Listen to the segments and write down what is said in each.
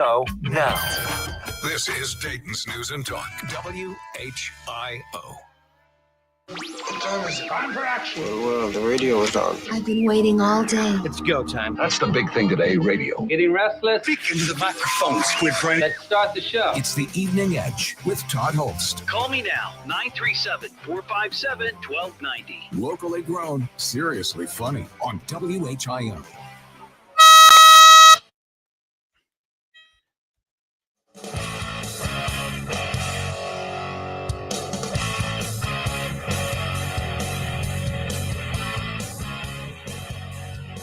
Now. This is Dayton's News and Talk, WHIO. What time is it? Time for action. Well, the radio is on. I've been waiting all day. It's go time. That's the big thing today, radio. Getting restless? Speak into the microphone, Squid Brain. Let's start the show. It's the Evening Edge with Todd Hollst. Call me now, 937-457-1290. Locally grown, seriously funny on WHIO.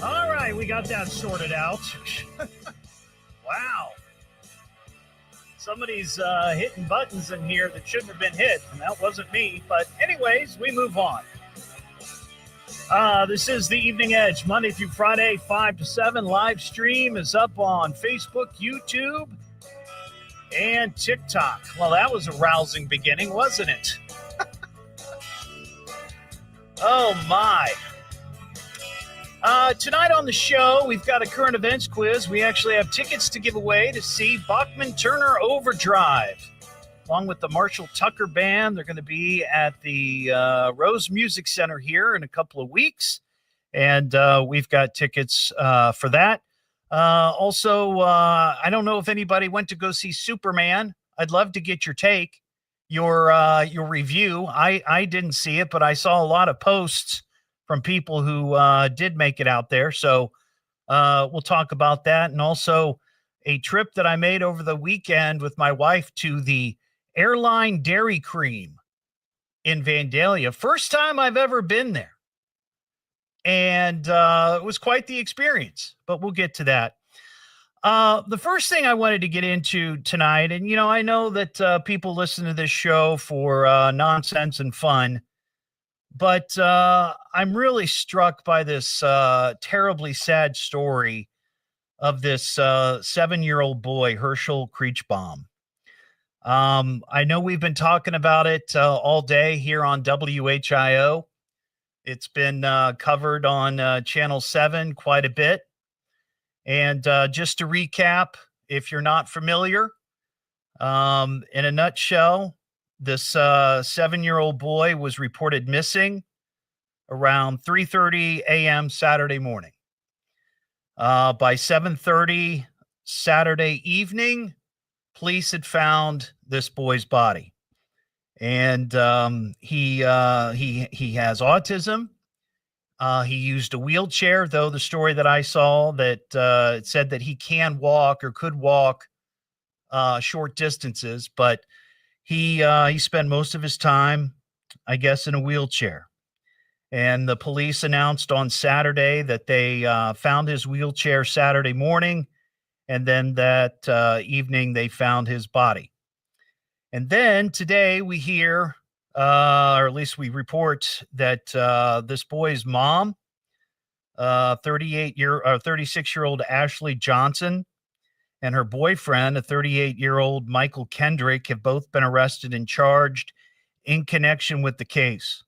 All right, we got that sorted out. Wow. Somebody's hitting buttons in here that shouldn't have been hit, and that wasn't me. But anyways, we move on. This is the Evening Edge, Monday through Friday, 5 to 7. Live stream is up on Facebook, YouTube, and TikTok. Well, that was a rousing beginning, wasn't it? Oh, my. Tonight on the show, we've got a current events quiz. We actually have tickets to give away to see Bachman-Turner Overdrive, along with the Marshall Tucker Band. They're going to be at the Rose Music Center here in a couple of weeks, and we've got tickets for that. Also, I don't know if anybody went to go see Superman. I'd love to get your take, your review. I didn't see it, but I saw a lot of posts from people who did make it out there. So we'll talk about that. And also a trip that I made over the weekend with my wife to the Airline Dairy Cream in Vandalia. First time I've ever been there. And it was quite the experience, but we'll get to that. The first thing I wanted to get into tonight, and, I know that people listen to this show for nonsense and fun, but I'm really struck by this terribly sad story of this 7-year-old boy, Herschel Kreechbaum. I know we've been talking about it all day here on WHIO. It's been covered on Channel 7 quite a bit. And just to recap, if you're not familiar, in a nutshell, this 7-year-old boy was reported missing around 3:30 a.m. Saturday morning. By 7:30 Saturday evening, police had found this boy's body, and he has autism. He used a wheelchair, though the story that I saw that said that he can walk or could walk short distances, but he spent most of his time, I guess, in a wheelchair. And the police announced on Saturday that they found his wheelchair Saturday morning, and then that evening they found his body. And then today we hear, or at least we report, that this boy's mom, 36-year-old Ashley Johnson, and her boyfriend, a 38-year-old Michael Kendrick, have both been arrested and charged in connection with the case.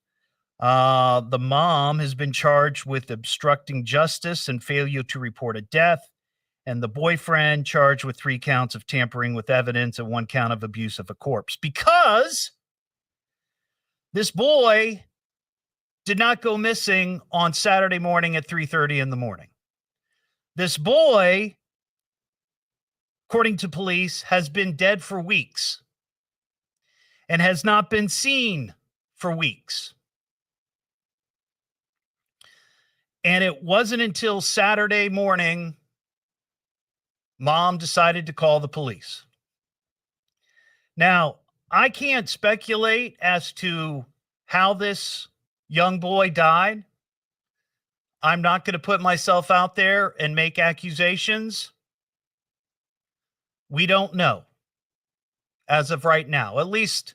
The mom has been charged with obstructing justice and failure to report a death, and the boyfriend charged with 3 counts of tampering with evidence and 1 count of abuse of a corpse, because this boy did not go missing on Saturday morning at 3:30 in the morning. This boy, according to police, has been dead for weeks and has not been seen for weeks. And it wasn't until Saturday morning mom decided to call the police. Now, I can't speculate as to how this young boy died. I'm not going to put myself out there and make accusations. We don't know as of right now. At least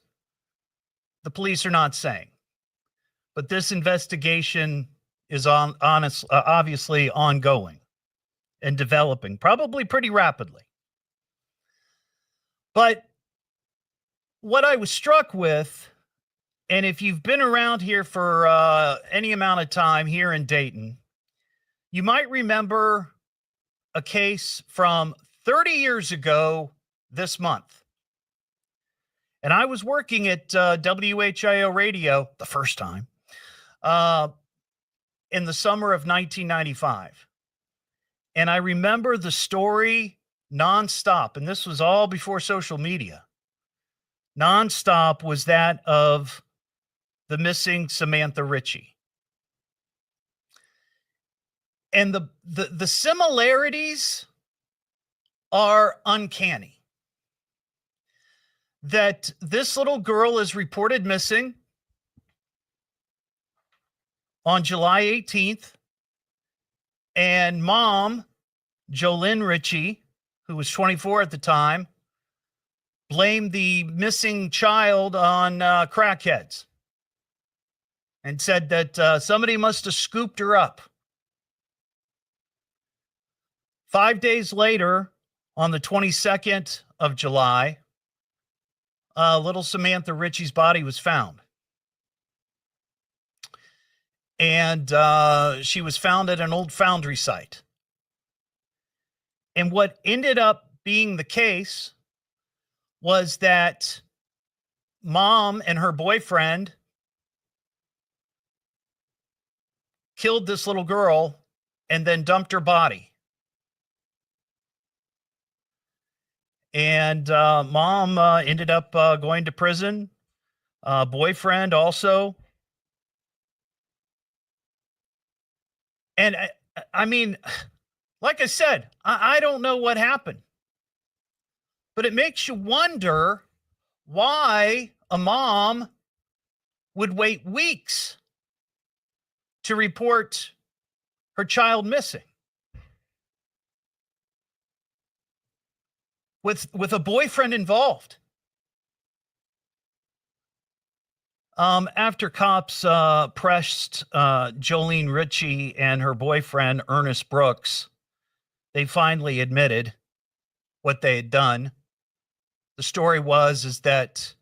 the police are not saying. But this investigation is obviously ongoing and developing, probably pretty rapidly. But what I was struck with, and if you've been around here for any amount of time here in Dayton, you might remember a case from 30 years ago this month. And I was working at WHIO radio the first time in the summer of 1995. And I remember the story nonstop. And this was all before social media. Nonstop was that of the missing Samantha Ritchie. And the similarities are uncanny. That this little girl is reported missing on July 18th, and mom, Jolynn Ritchie, who was 24 at the time, blamed the missing child on crackheads and said that somebody must have scooped her up. 5 days later, on the 22nd of July, little Samantha Ritchie's body was found. And she was found at an old foundry site. And what ended up being the case was that mom and her boyfriend killed this little girl and then dumped her body. And mom ended up going to prison. Boyfriend also. And I mean, like I said, I don't know what happened. But it makes you wonder why a mom would wait weeks to report her child missing. With a boyfriend involved. After cops pressed Jolene Ritchie and her boyfriend, Ernest Brooks, they finally admitted what they had done. The story is that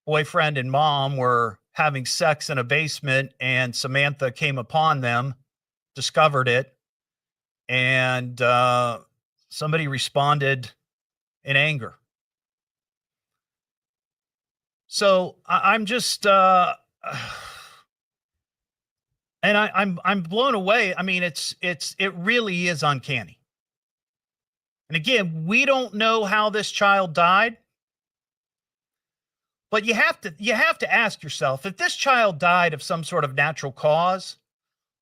boyfriend and mom were having sex in a basement, and Samantha came upon them, discovered it, and somebody responded in anger. So I'm just, and I'm blown away. I mean, it really is uncanny. And again, we don't know how this child died, but you have to ask yourself, if this child died of some sort of natural cause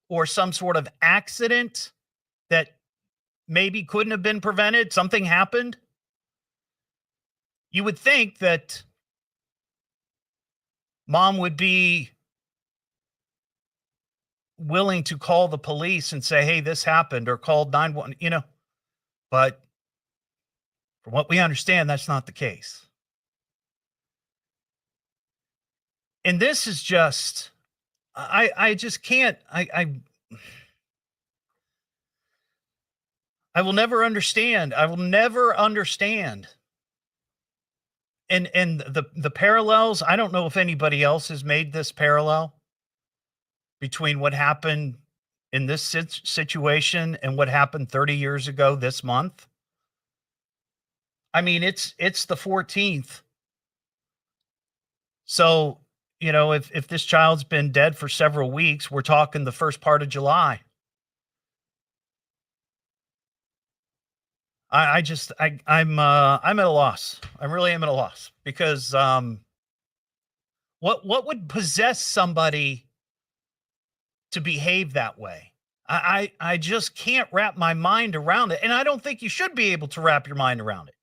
or some sort of accident that maybe couldn't have been prevented, something happened, you would think that mom would be willing to call the police and say, hey, this happened, or call 911, but from what we understand, that's not the case. And this is just, I just can't, I will never understand. I will never understand. And the parallels, I don't know if anybody else has made this parallel between what happened in this situation and what happened 30 years ago this month. I mean, it's the 14th. So, if this child's been dead for several weeks, we're talking the first part of July. I'm at a loss. I really am at a loss because what would possess somebody to behave that way? I just can't wrap my mind around it, and I don't think you should be able to wrap your mind around it.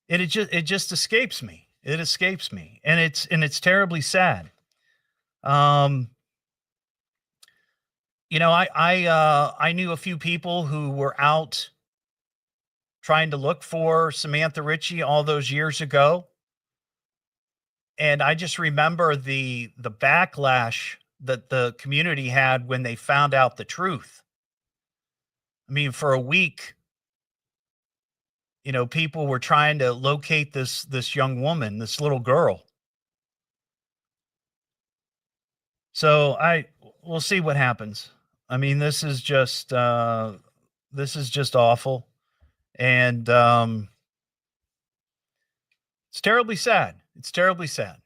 It just escapes me. It escapes me, and it's terribly sad. I knew a few people who were out trying to look for Samantha Ritchie all those years ago. And I just remember the backlash that the community had when they found out the truth. I mean, for a week, people were trying to locate this young woman, this little girl. So we'll see what happens. I mean, this is just awful, and it's terribly sad. It's terribly sad.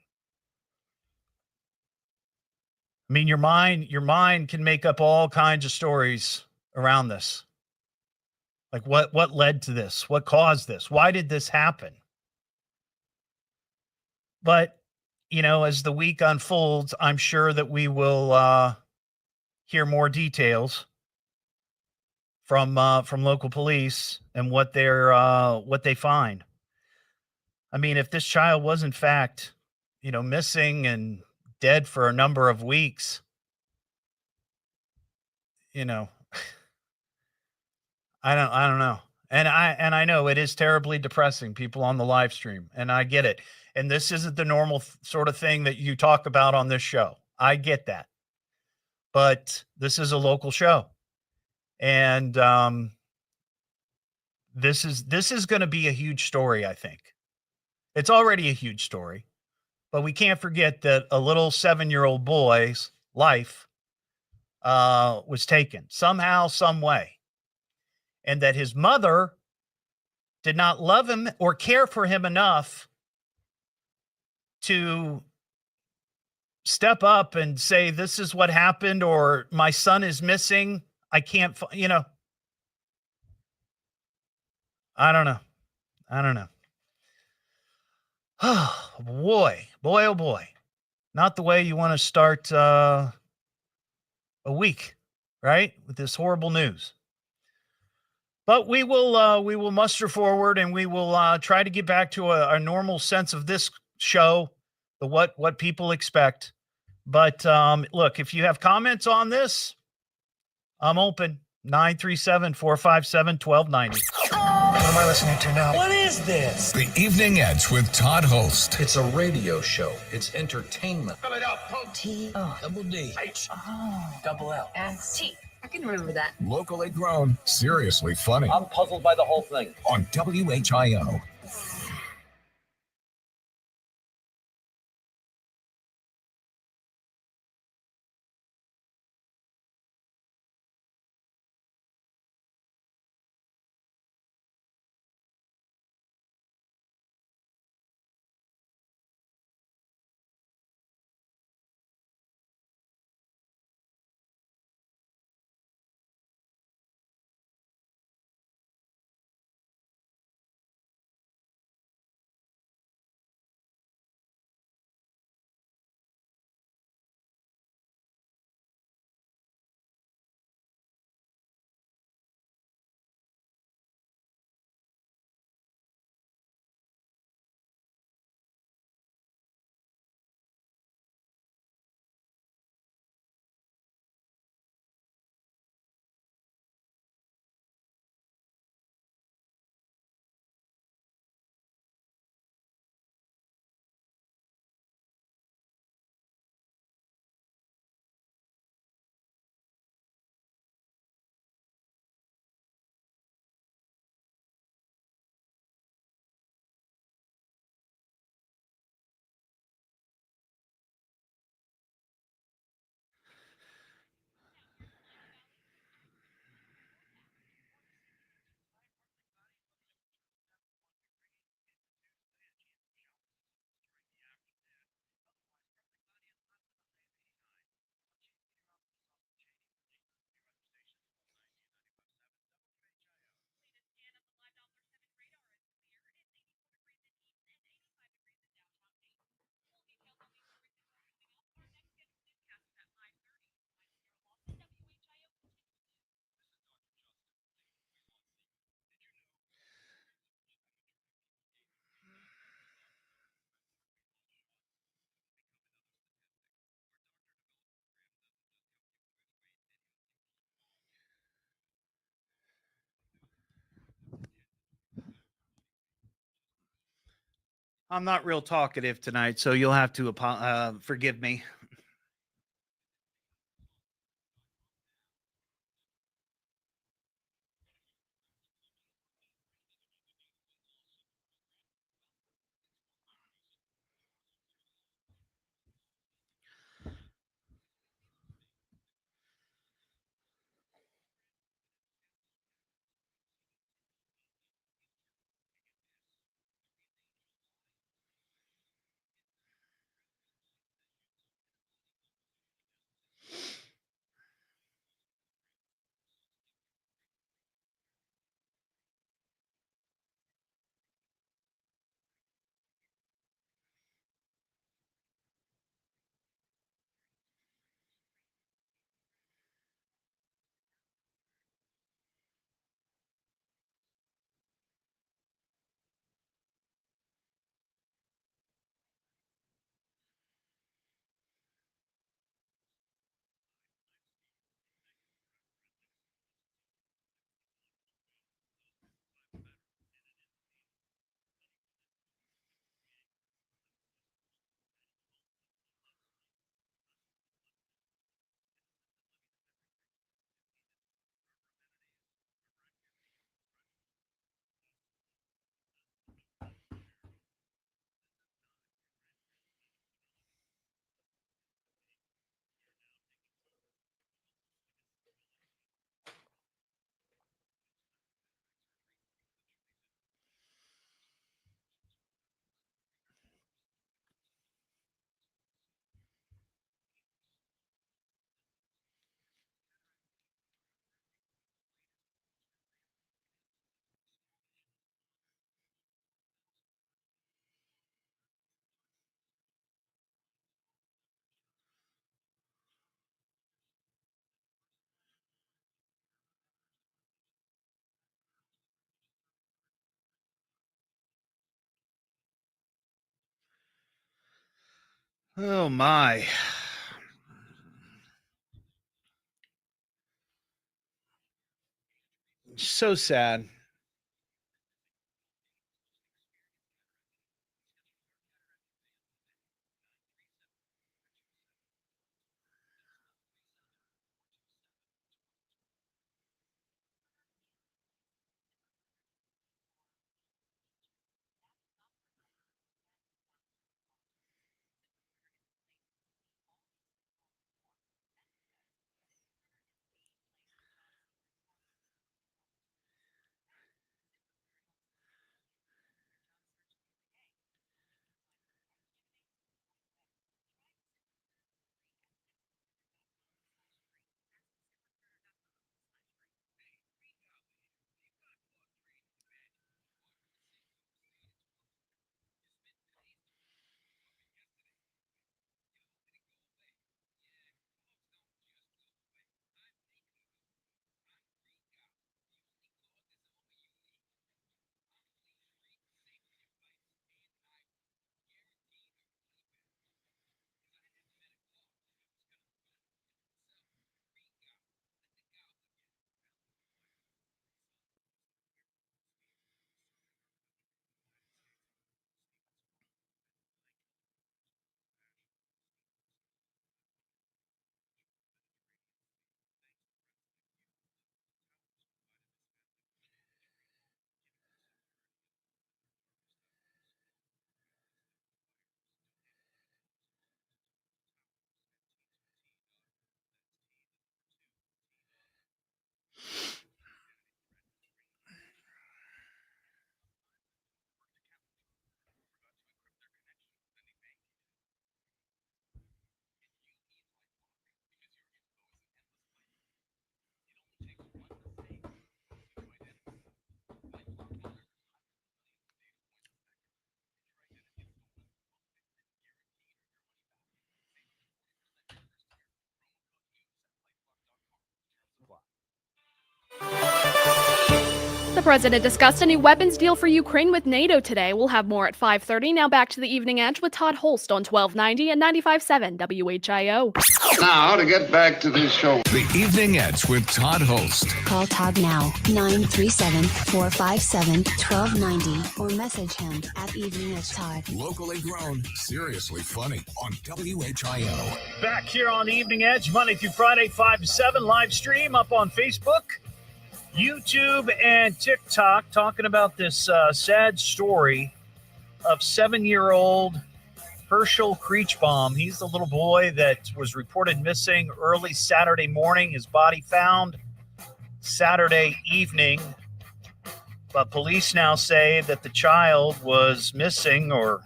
I mean, your mind can make up all kinds of stories around this. Like what led to this? What caused this? Why did this happen? But, as the week unfolds, I'm sure that we will hear more details from local police and what they find. I mean, if this child was in fact, missing and dead for a number of weeks, you know, I don't know. And I know it is terribly depressing, people on the live stream, and I get it. And this isn't the normal sort of thing that you talk about on this show. I get that. But this is a local show. And this is going to be a huge story, I think. It's already a huge story. But we can't forget that a little 7-year-old boy's life was taken somehow, some way. And that his mother did not love him or care for him enough to step up and say, this is what happened, or my son is missing. I can't, I don't know. I don't know. Oh, boy, oh boy. Not the way you want to start a week, right? With this horrible news. But we will muster forward, and we will try to get back to a normal sense of this show, the what people expect. But look, if you have comments on this, I'm open. 937-457-1290. What am I listening to now? What is this? The Evening Edge with Todd Hollst. It's a radio show. It's entertainment. Fill it up. T Double D. H. Double L. S T. I can remember that. Locally grown, seriously funny. I'm puzzled by the whole thing. On WHIO. I'm not real talkative tonight, so you'll have to forgive me. Oh, my. So sad. The president discussed a new weapons deal for Ukraine with NATO today. We'll have more at 5:30. Now back to the Evening Edge with Todd Hollst on 1290 and 95.7 WHIO. Now, to get back to this show. The Evening Edge with Todd Hollst. Call Todd now, 937-457-1290, or message him at Evening Edge Todd. Locally grown, seriously funny on WHIO. Back here on the Evening Edge, Monday through Friday, 5 to 7, live stream up on Facebook, YouTube, and TikTok, talking about this sad story of 7-year-old Herschel Creechbaum. He's the little boy that was reported missing early Saturday morning. His body found Saturday evening. But police now say that the child was missing or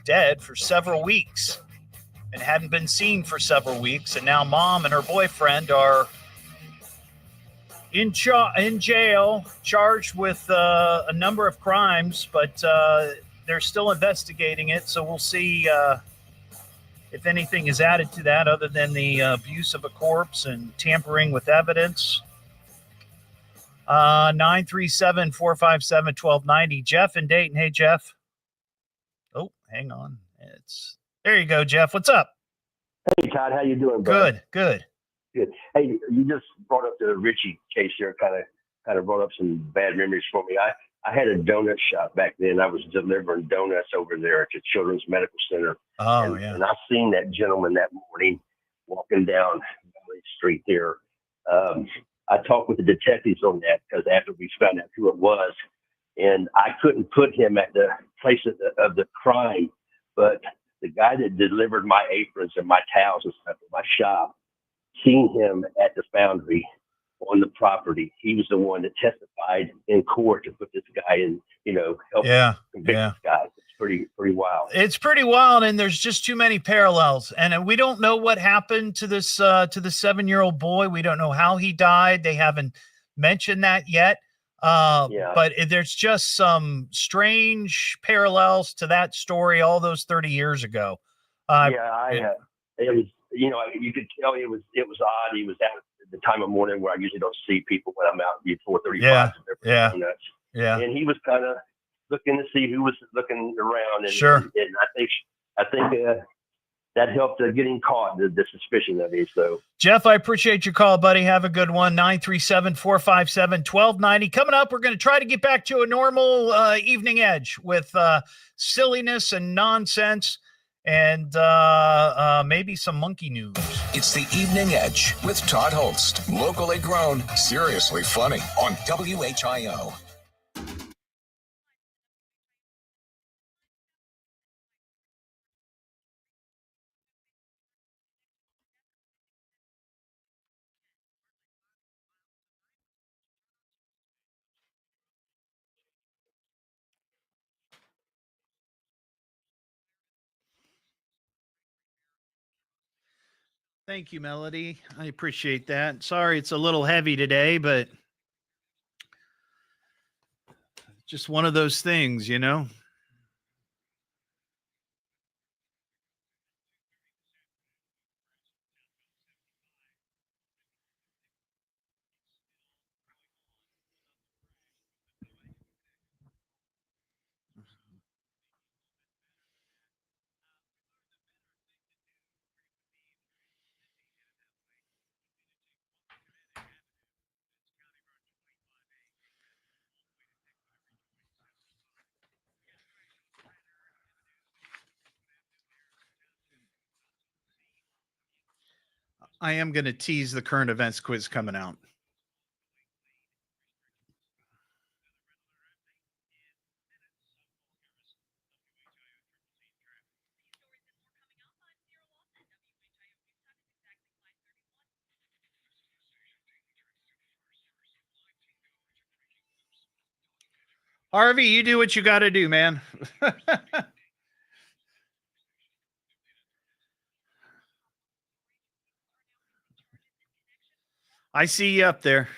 dead for several weeks and hadn't been seen for several weeks. And now mom and her boyfriend are in jail, charged with a number of crimes, but they're still investigating it. So we'll see if anything is added to that other than the abuse of a corpse and tampering with evidence. 937-457-1290. Jeff in Dayton. Hey, Jeff. Oh, hang on. There you go, Jeff. What's up? Hey, Todd. How you doing, bud? Good. Good. Hey, you just brought up the Richie case here. Kind of brought up some bad memories for me. I had a donut shop back then. I was delivering donuts over there at the Children's Medical Center. Oh, yeah. And I seen that gentleman that morning walking down Valley Street there. I talked with the detectives on that because after we found out who it was, and I couldn't put him at the place of the crime, but the guy that delivered my aprons and my towels and stuff at my shop, seen him at the foundry on the property. He was the one that testified in court to put this guy in, help convict this guy. It's pretty wild. It's pretty wild, and there's just too many parallels. And we don't know what happened to this to the 7-year-old boy. We don't know how he died. They haven't mentioned that yet. But there's just some strange parallels to that story all those 30 years ago. It was. You could tell it was odd. He was out at the time of morning where I usually don't see people when I'm out before 35. Yeah. And he was kind of looking to see who was looking around. And, sure. And I think that helped getting caught, the suspicion of it. So, Jeff, I appreciate your call, buddy. Have a good one. 937-457-1290. Coming up, we're going to try to get back to a normal evening edge with silliness and nonsense and maybe some monkey news. It's the Evening Edge with Todd Hollst. Locally grown, seriously funny on WHIO. Thank you, Melody. I appreciate that. Sorry, it's a little heavy today, but just one of those things, you know? I am going to tease the current events quiz coming out. Harvey, you do what you got to do, man. I see you up there.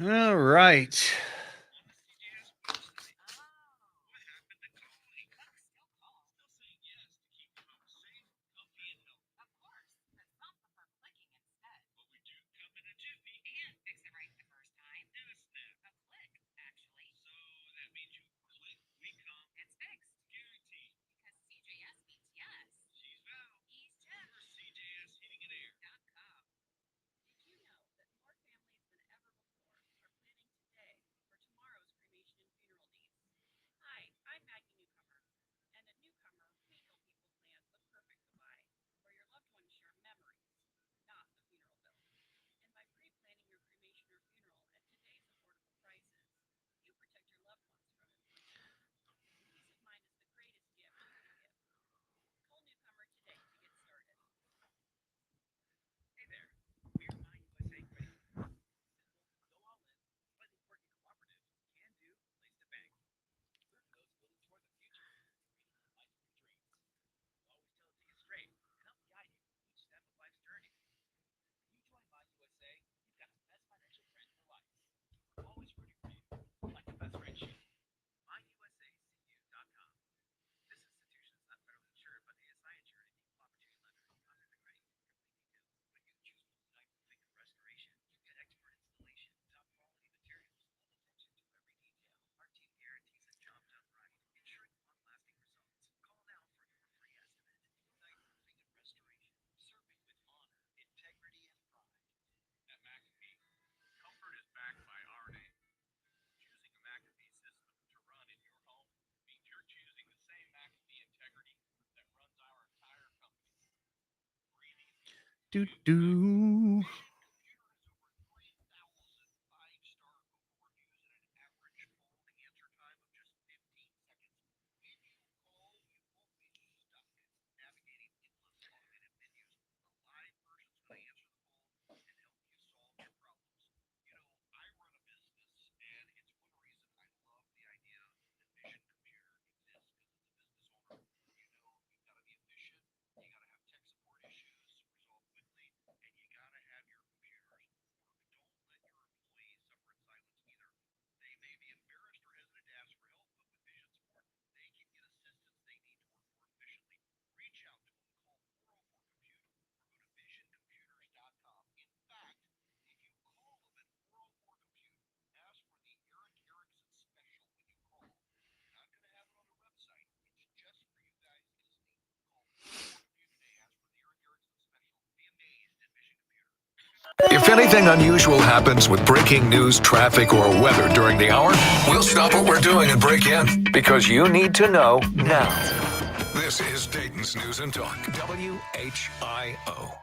All right. Do. If anything unusual happens with breaking news, traffic, or weather during the hour, we'll stop what we're doing and break in because you need to know now. This is Dayton's News and Talk, WHIO.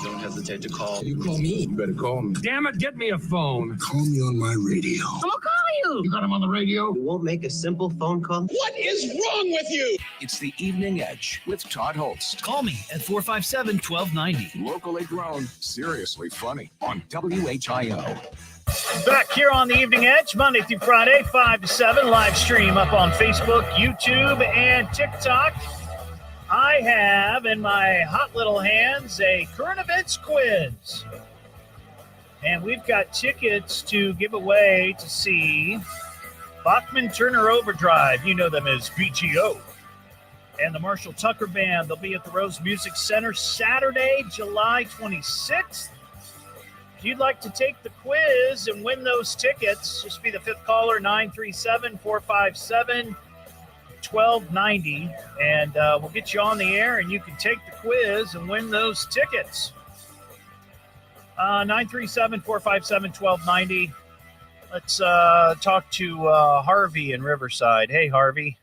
Don't hesitate to call. You call me. You better call me. Damn it, get me a phone. Call me on my radio. I'm gonna call you. You got him on the radio? You won't make a simple phone call? What is wrong with you? It's the Evening Edge with Todd Hollst. Call me at 457-1290. Locally grown, seriously funny on WHIO. Back here on the Evening Edge, Monday through Friday, 5 to 7, live stream up on Facebook, YouTube, and TikTok. I have in my hot little hands a current events quiz. And we've got tickets to give away to see Bachman Turner Overdrive. You know them as BTO. And the Marshall Tucker Band. They'll be at the Rose Music Center Saturday, July 26th. If you'd like to take the quiz and win those tickets, just be the fifth caller, 937-457-1290. And we'll get you on the air, and you can take the quiz and win those tickets. 937-457-1290. Let's talk to Harvey in Riverside. Hey, Harvey.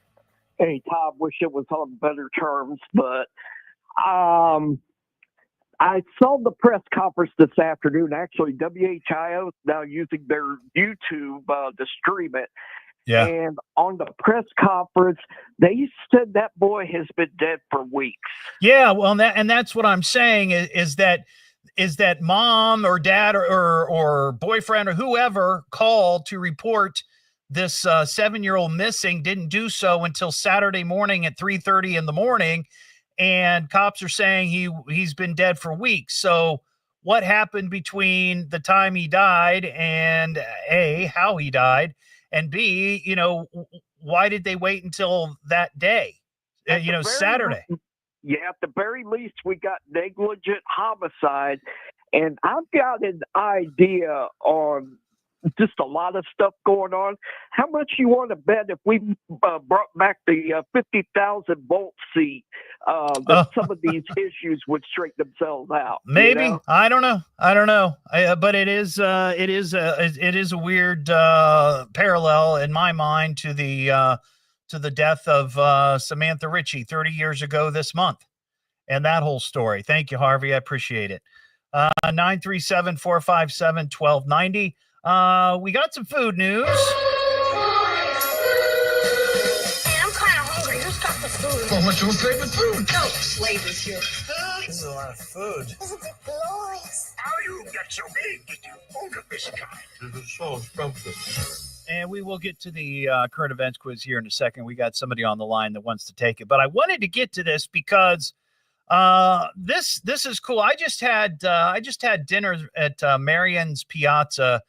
Hey, Todd, wish it was on better terms, but I saw the press conference this afternoon. Actually, WHIO is now using their YouTube to stream it. Yeah. And on the press conference, they said that boy has been dead for weeks. Yeah, well, that's what I'm saying is that mom or dad or boyfriend or whoever called to report this 7-year-old missing didn't do so until Saturday morning at 3:30 in the morning, and cops are saying he's been dead for weeks. So what happened between the time he died and A, how he died, and B, why did they wait until that day, Saturday? Yeah, at the very least, we got negligent homicide. And I've got an idea on just a lot of stuff going on. How much you want to bet if we brought back the 50,000 volt seat, that some of these issues would straighten themselves out? Maybe. I don't know. But it is a weird parallel in my mind to the death of Samantha Ritchie 30 years ago this month, and that whole story. Thank you, Harvey. I appreciate it. 937-457-1290. We got some food news. Hey, I'm kind of hungry. Who's got the food? Well, what's your favorite food? No, flavors your food. This is a lot of food. Isn't it glorious? How you get so big? Did you order this kind? This is so scrumptious. And we will get to the current events quiz here in a second. We got somebody on the line that wants to take it. But I wanted to get to this because this is cool. I just had dinner at Marion's Piazza,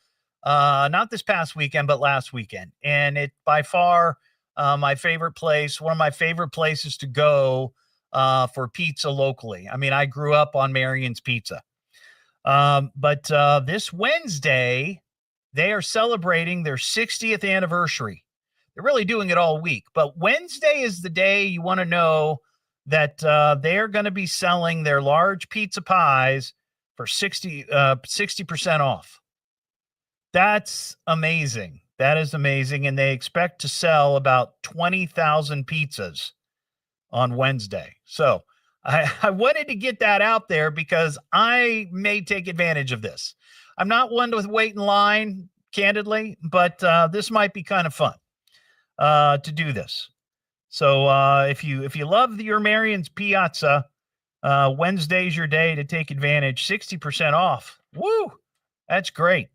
not this past weekend, but last weekend, and it by far my favorite place. One of my favorite places to go for pizza locally. I mean, I grew up on Marion's Pizza, but this Wednesday they are celebrating their 60th anniversary. They're really doing it all week, but Wednesday is the day you want to know that they're going to be selling their large pizza pies for 60% off. That's amazing. That is amazing. And they expect to sell about 20,000 pizzas on Wednesday. So I wanted to get that out there because I may take advantage of this. I'm not one to wait in line, candidly, but this might be kind of fun to do this. So if you love your Marion's Piazza, Wednesday's your day to take advantage. 60% off. Woo! That's great.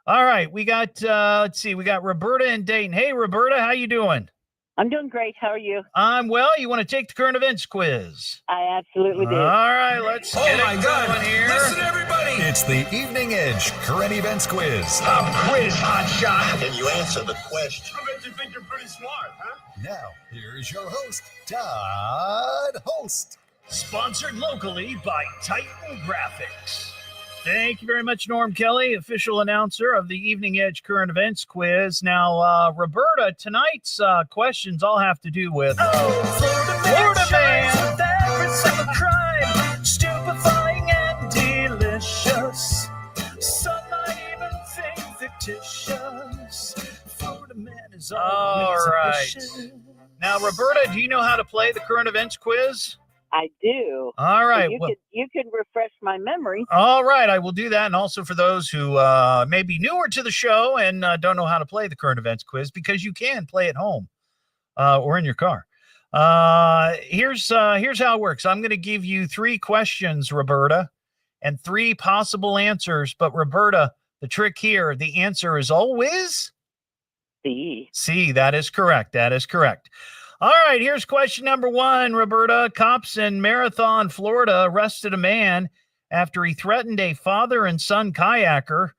All right, we got we got Roberta in Dayton. Hey, Roberta, how you doing? I'm doing great. How are you? I'm well. You want to take the current events quiz? I absolutely do. All right, let's get it going here. Listen, everybody. It's the Evening Edge current events quiz. A quiz, hot shot. Can you answer the question? I bet you think you're pretty smart, huh? Now, here's your host, Todd Hollst. Sponsored locally by Titan Graphics. Thank you very much, Norm Kelly, official announcer of the Evening Edge current events quiz. Now, Roberta, tonight's questions all have to do with Florida Man. Every crime, stupefying and delicious. Some might even think fictitious. Florida Man is all right. Now, Roberta, do you know how to play the current events quiz? I do. All right. You can refresh my memory. All right. I will do that. And also for those who may be newer to the show and don't know how to play the current events quiz, because you can play at home or in your car. Here's how it works. I'm going to give you 3 questions, Roberta, and 3 possible answers. But Roberta, the trick here, the answer is always C. C. That is correct. That is correct. All right, here's question number 1, Roberta. Cops in Marathon, Florida, arrested a man after he threatened a father and son kayakers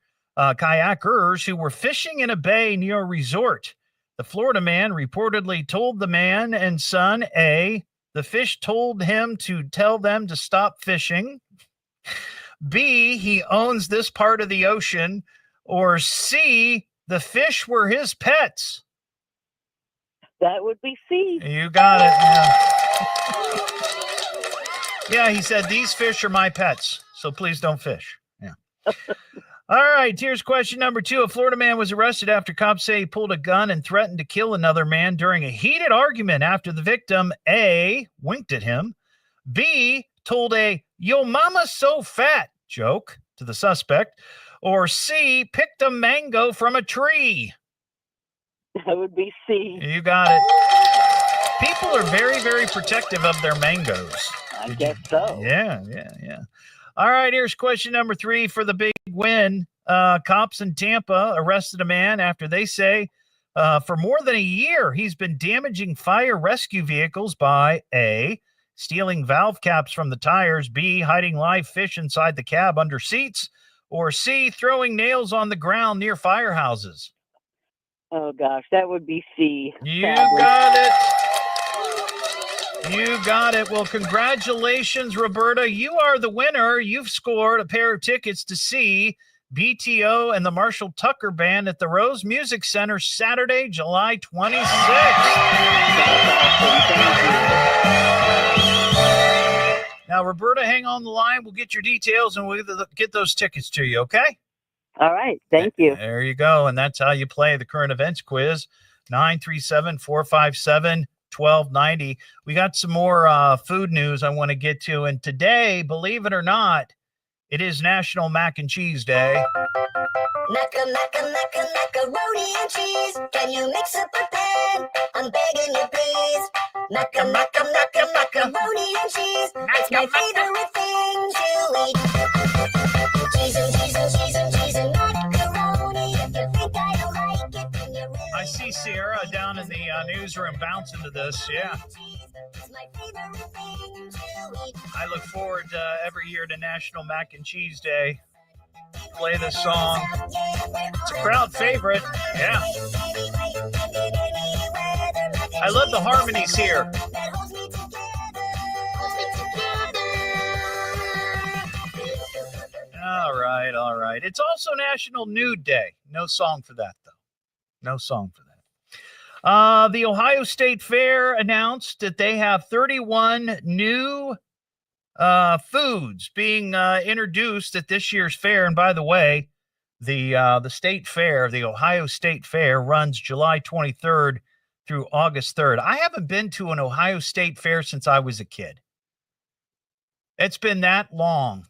who were fishing in a bay near a resort. The Florida man reportedly told the man and son, A, the fish told him to tell them to stop fishing, B, he owns this part of the ocean, or C, the fish were his pets. That would be C. You got it. Yeah, he said, these fish are my pets, so please don't fish. Yeah. All right, here's question number 2. A Florida man was arrested after cops say he pulled a gun and threatened to kill another man during a heated argument after the victim, A, winked at him, B, told a "yo mama's so fat" joke to the suspect, or C, picked a mango from a tree. That would be C. You got it. People are very, very protective of their mangoes. I guess so. Yeah. All right, here's question number 3 for the big win. Cops in Tampa arrested a man after they say for more than a year he's been damaging fire rescue vehicles by A, stealing valve caps from the tires, B, hiding live fish inside the cab under seats, or C, throwing nails on the ground near firehouses? Oh gosh, that would be C. You sadly. got it. You got it. Well, congratulations, Roberta. You are the winner. You've scored a pair of tickets to see BTO and the Marshall Tucker Band at the Rose Music Center Saturday, July 26th. Now, Roberta, hang on the line. We'll get your details and we'll get those tickets to you, okay? All right. Thank you. There you go. And that's how you play the current events quiz. 937-457-1290. We got some more food news I want to get to. And today, believe it or not, it is National Mac and Cheese Day. Macaroni and cheese. Can you mix up a pan? I'm begging you, please. Macaroni and cheese. It's my favorite thing to eat. Cheese and cheese and cheese and cheese and macaroni. If you think I don't like it, then you're really I see Sierra down in the newsroom bouncing to this. Yeah. It's my favorite thing to eat. I look forward every year to National Mac and Cheese Day. Play this song. It's a crowd favorite. Yeah. I love the harmonies here. All right. It's also National Nude Day. No song for that, though. No song for that. The Ohio State Fair announced that they have 31 new foods being introduced at this year's fair. And by the way, the state fair, the Ohio State Fair, runs July 23rd through August 3rd. I haven't been to an Ohio State Fair since I was a kid. It's been that long.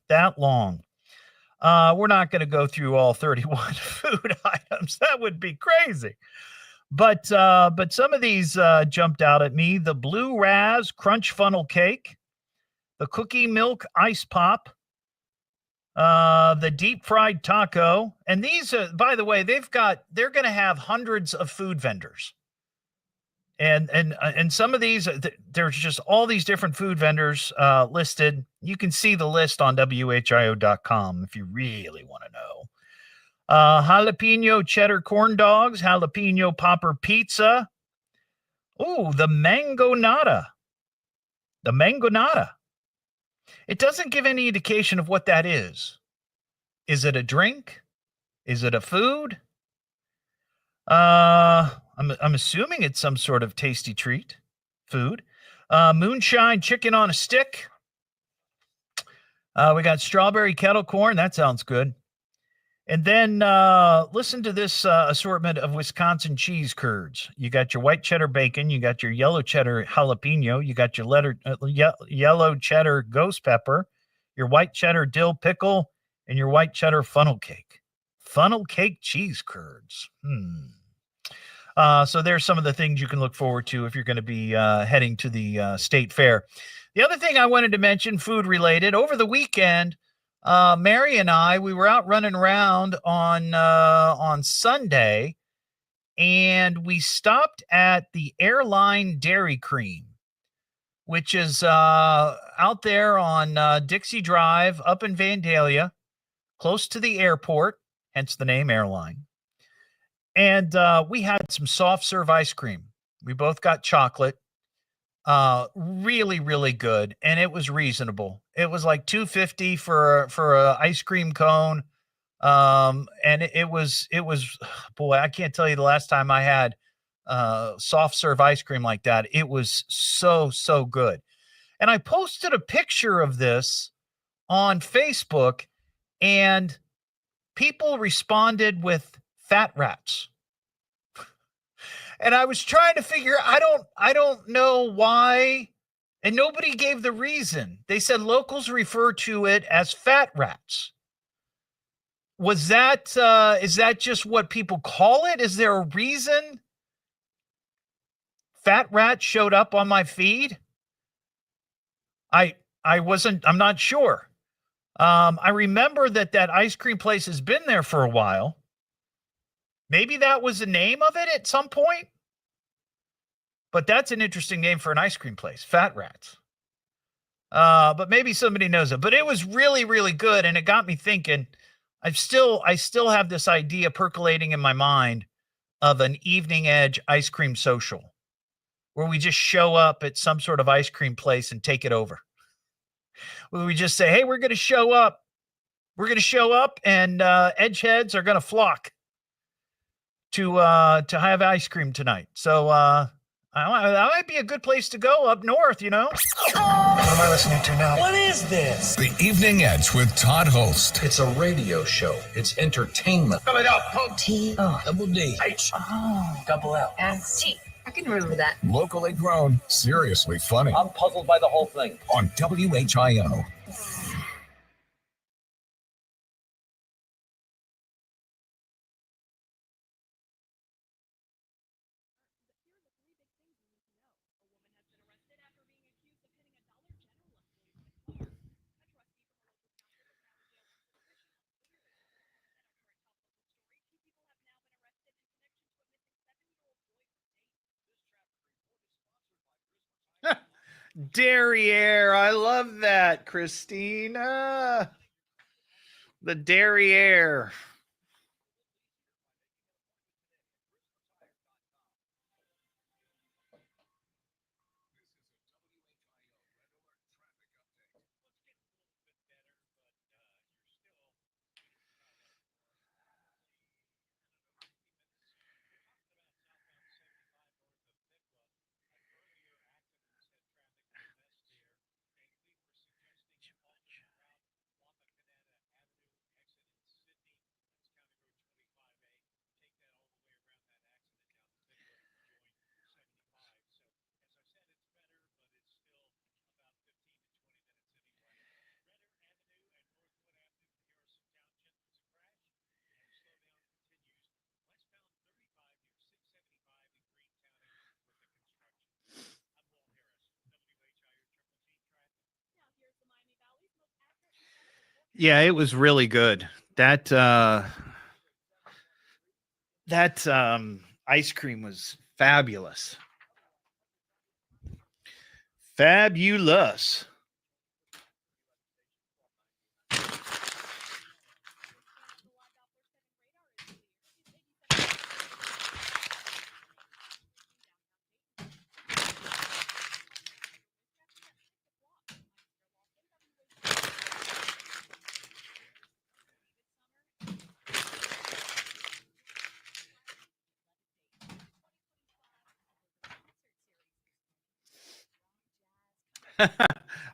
We're not going to go through all 31 food items. That would be crazy. But some of these jumped out at me. The Blue Raz Crunch Funnel Cake, the Cookie Milk Ice Pop, the Deep Fried Taco. And these, by the way, they're going to have hundreds of food vendors. And some of these, there's just all these different food vendors listed. You can see the list on WHIO.com if you really want to know. Jalapeno cheddar corn dogs, jalapeno popper pizza. Oh, the mangonada. The mangonada. It doesn't give any indication of what that is. Is it a drink? Is it a food? I'm assuming it's some sort of tasty treat food. Moonshine chicken on a stick. We got strawberry kettle corn. That sounds good. And then listen to this assortment of Wisconsin cheese curds. You got your white cheddar bacon. You got your yellow cheddar jalapeno. You got your yellow cheddar ghost pepper, your white cheddar dill pickle, and your white cheddar funnel cake. Funnel cake cheese curds. So there's some of the things you can look forward to if you're going to be heading to the state fair. The other thing I wanted to mention, food related, over the weekend, Marion and I, we were out running around on Sunday, and we stopped at the Airline Dairy Cream, which is out there on Dixie Drive up in Vandalia, close to the airport, hence the name Airline. And we had some soft serve ice cream. We both got chocolate. Really, really good. And it was reasonable. It was like $2.50 for a ice cream cone. And it was, boy, I can't tell you the last time I had soft serve ice cream like that. It was so, so good. And I posted a picture of this on Facebook, and people responded with fat rats. And I was trying to figure, I don't know why, and nobody gave the reason. They said locals refer to it as fat rats. Was that, is that just what people call it? Is there a reason fat rat showed up on my feed? I'm not sure. I remember that ice cream place has been there for a while. Maybe that was the name of it at some point. But that's an interesting name for an ice cream place, Fat Rats. But maybe somebody knows it. But it was really, really good, and it got me thinking. I still have this idea percolating in my mind of an evening edge ice cream social where we just show up at some sort of ice cream place and take it over. Where we just say, hey, we're going to show up. We're going to show up, and edgeheads are going to flock to have ice cream tonight. So that might be a good place to go up north, you know. What am I listening to now? What is this? The Evening Edge with Todd Hollst. It's a radio show. It's entertainment. Spell it out. Double D. H. Double L. T. I can remember that. Locally grown, seriously funny. I'm puzzled by the whole thing. On WHIO. Derriere. I love that, Christina. The Derriere. Yeah, it was really good. That ice cream was fabulous. Fabulous.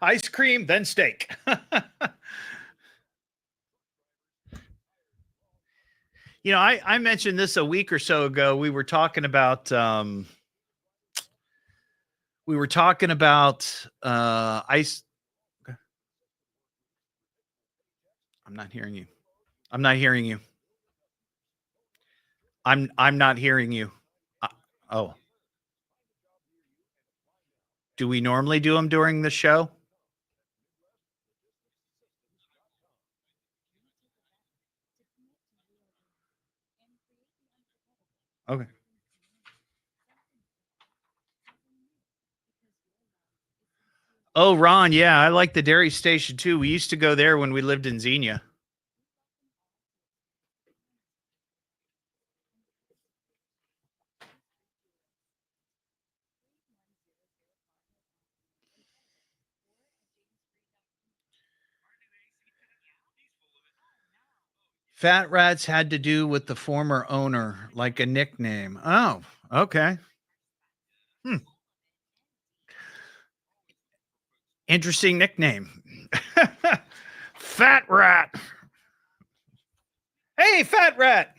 Ice cream, then steak. You know, I mentioned this a week or so ago. We were talking about ice. I'm not hearing you. I'm not hearing you. I'm not hearing you. Oh. Do we normally do them during the show? Okay. Oh, Ron, yeah, I like the dairy station too. We used to go there when we lived in Xenia. Fat Rats had to do with the former owner, like a nickname. Oh, okay. Interesting nickname. Fat Rat. Hey, Fat Rat.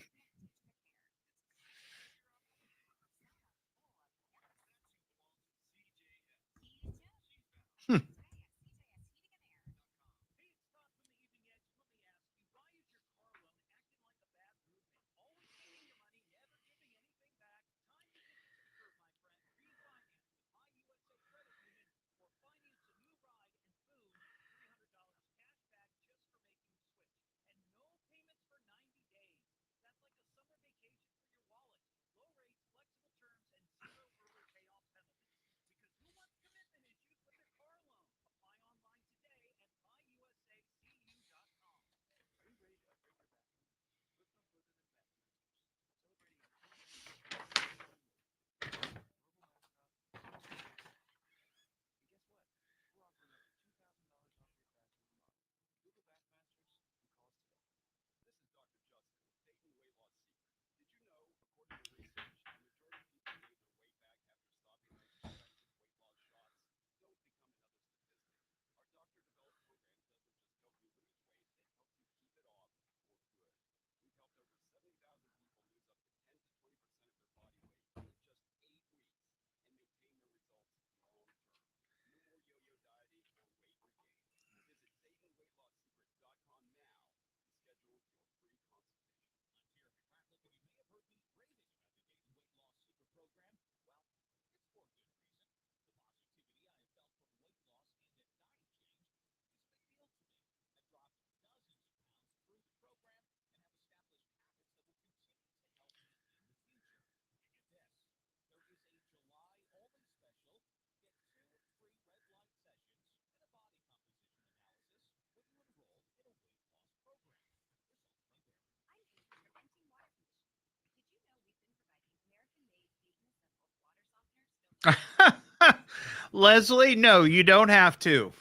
Leslie, no, you don't have to.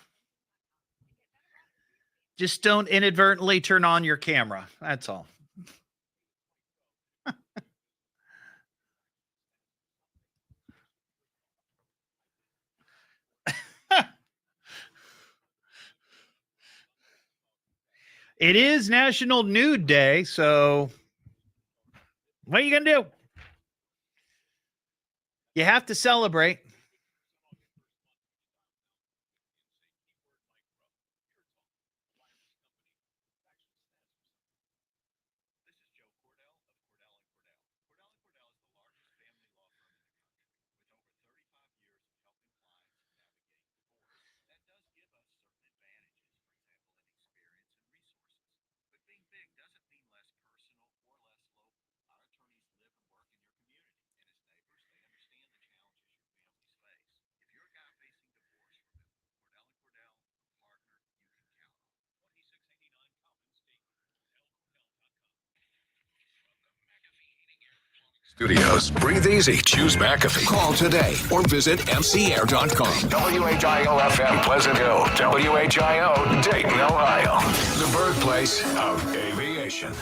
Just don't inadvertently turn on your camera. That's all. It is National Nude Day, so what are you going to do? You have to celebrate. Studios. Breathe easy. Choose McAfee. Call today or visit mcair.com. WHIO-FM Pleasant Hill. WHIO Dayton, Ohio. The birthplace of aviation.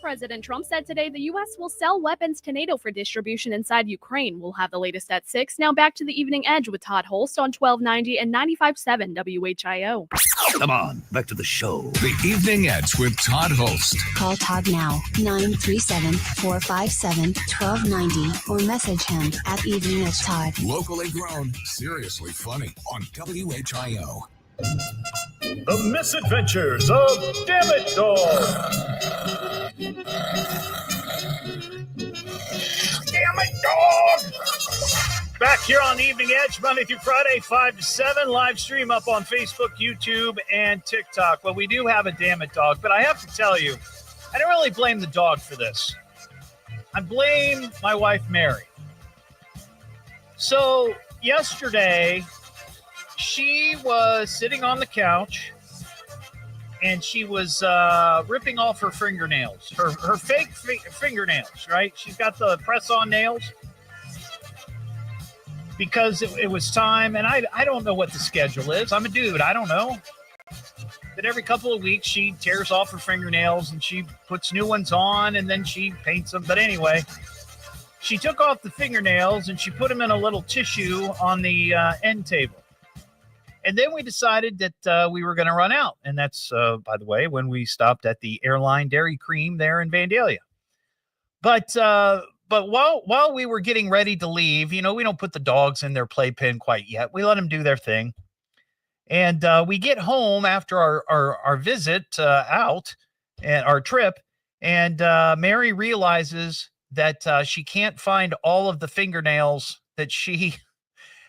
President Trump said today the U.S. will sell weapons to NATO for distribution inside Ukraine. We'll have the latest at 6. Now back to the Evening Edge with Todd Hollst on 1290 and 95.7 WHIO. Come on, back to the show. The Evening Edge with Todd Hollst. Call Todd now, 937-457-1290, or message him at Evening Edge Todd. Locally grown, seriously funny on WHIO. The Misadventures of Damn It Dog. Damn it, dog! Back here on the Evening Edge, Monday through Friday, 5 to 7. Live stream up on Facebook, YouTube, and TikTok. Well, we do have a Damn It Dog, but I have to tell you, I don't really blame the dog for this. I blame my wife, Mary. So, yesterday, she was sitting on the couch, and she was ripping off her fingernails, her fake fingernails, right? She's got the press-on nails because it was time, and I don't know what the schedule is. I'm a dude. I don't know. But every couple of weeks, she tears off her fingernails, and she puts new ones on, and then she paints them. But anyway, she took off the fingernails, and she put them in a little tissue on the end table. And then we decided that we were going to run out. And that's, by the way, when we stopped at the Airline Dairy Cream there in Vandalia. But while we were getting ready to leave, we don't put the dogs in their playpen quite yet. We let them do their thing. And we get home after our visit out and our trip. And Mary realizes that she can't find all of the fingernails that she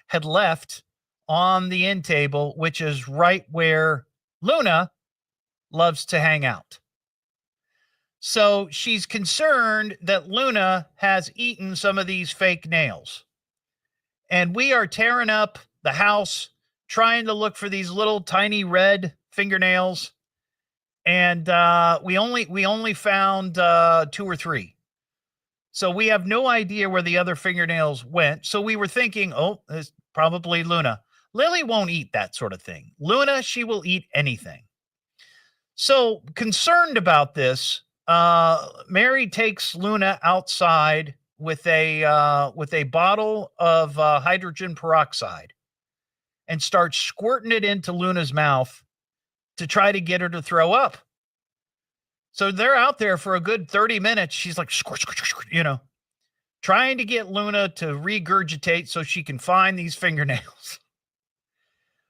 had left on the end table, which is right where Luna loves to hang out. So she's concerned that Luna has eaten some of these fake nails. And we are tearing up the house, trying to look for these little tiny red fingernails. And we only found 2 or 3. So we have no idea where the other fingernails went. So we were thinking, oh, it's probably Luna. Lily won't eat that sort of thing. Luna, she will eat anything. So concerned about this, Mary takes Luna outside with a bottle of hydrogen peroxide and starts squirting it into Luna's mouth to try to get her to throw up. So they're out there for a good 30 minutes. She's like, squirt, squirt, squirt, trying to get Luna to regurgitate so she can find these fingernails.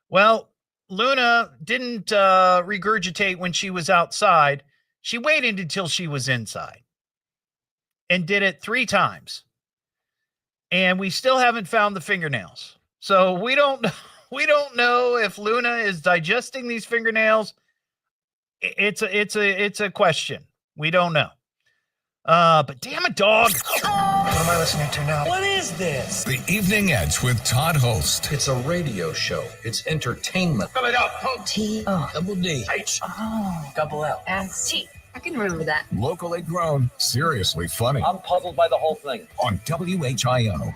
Well, Luna didn't regurgitate when she was outside. She waited until she was inside and did it 3 times. And we still haven't found the fingernails. So we don't know if Luna is digesting these fingernails. It's a question. We don't know. But damn it, dog. What am I listening to now? What is this? The Evening Edge with Todd Hollst. It's a radio show. It's entertainment. Spell it out. T. Double D. H. Oh. Double L. S. T. I can remember that. Locally grown, seriously funny I'm puzzled by the whole thing. on WHIO.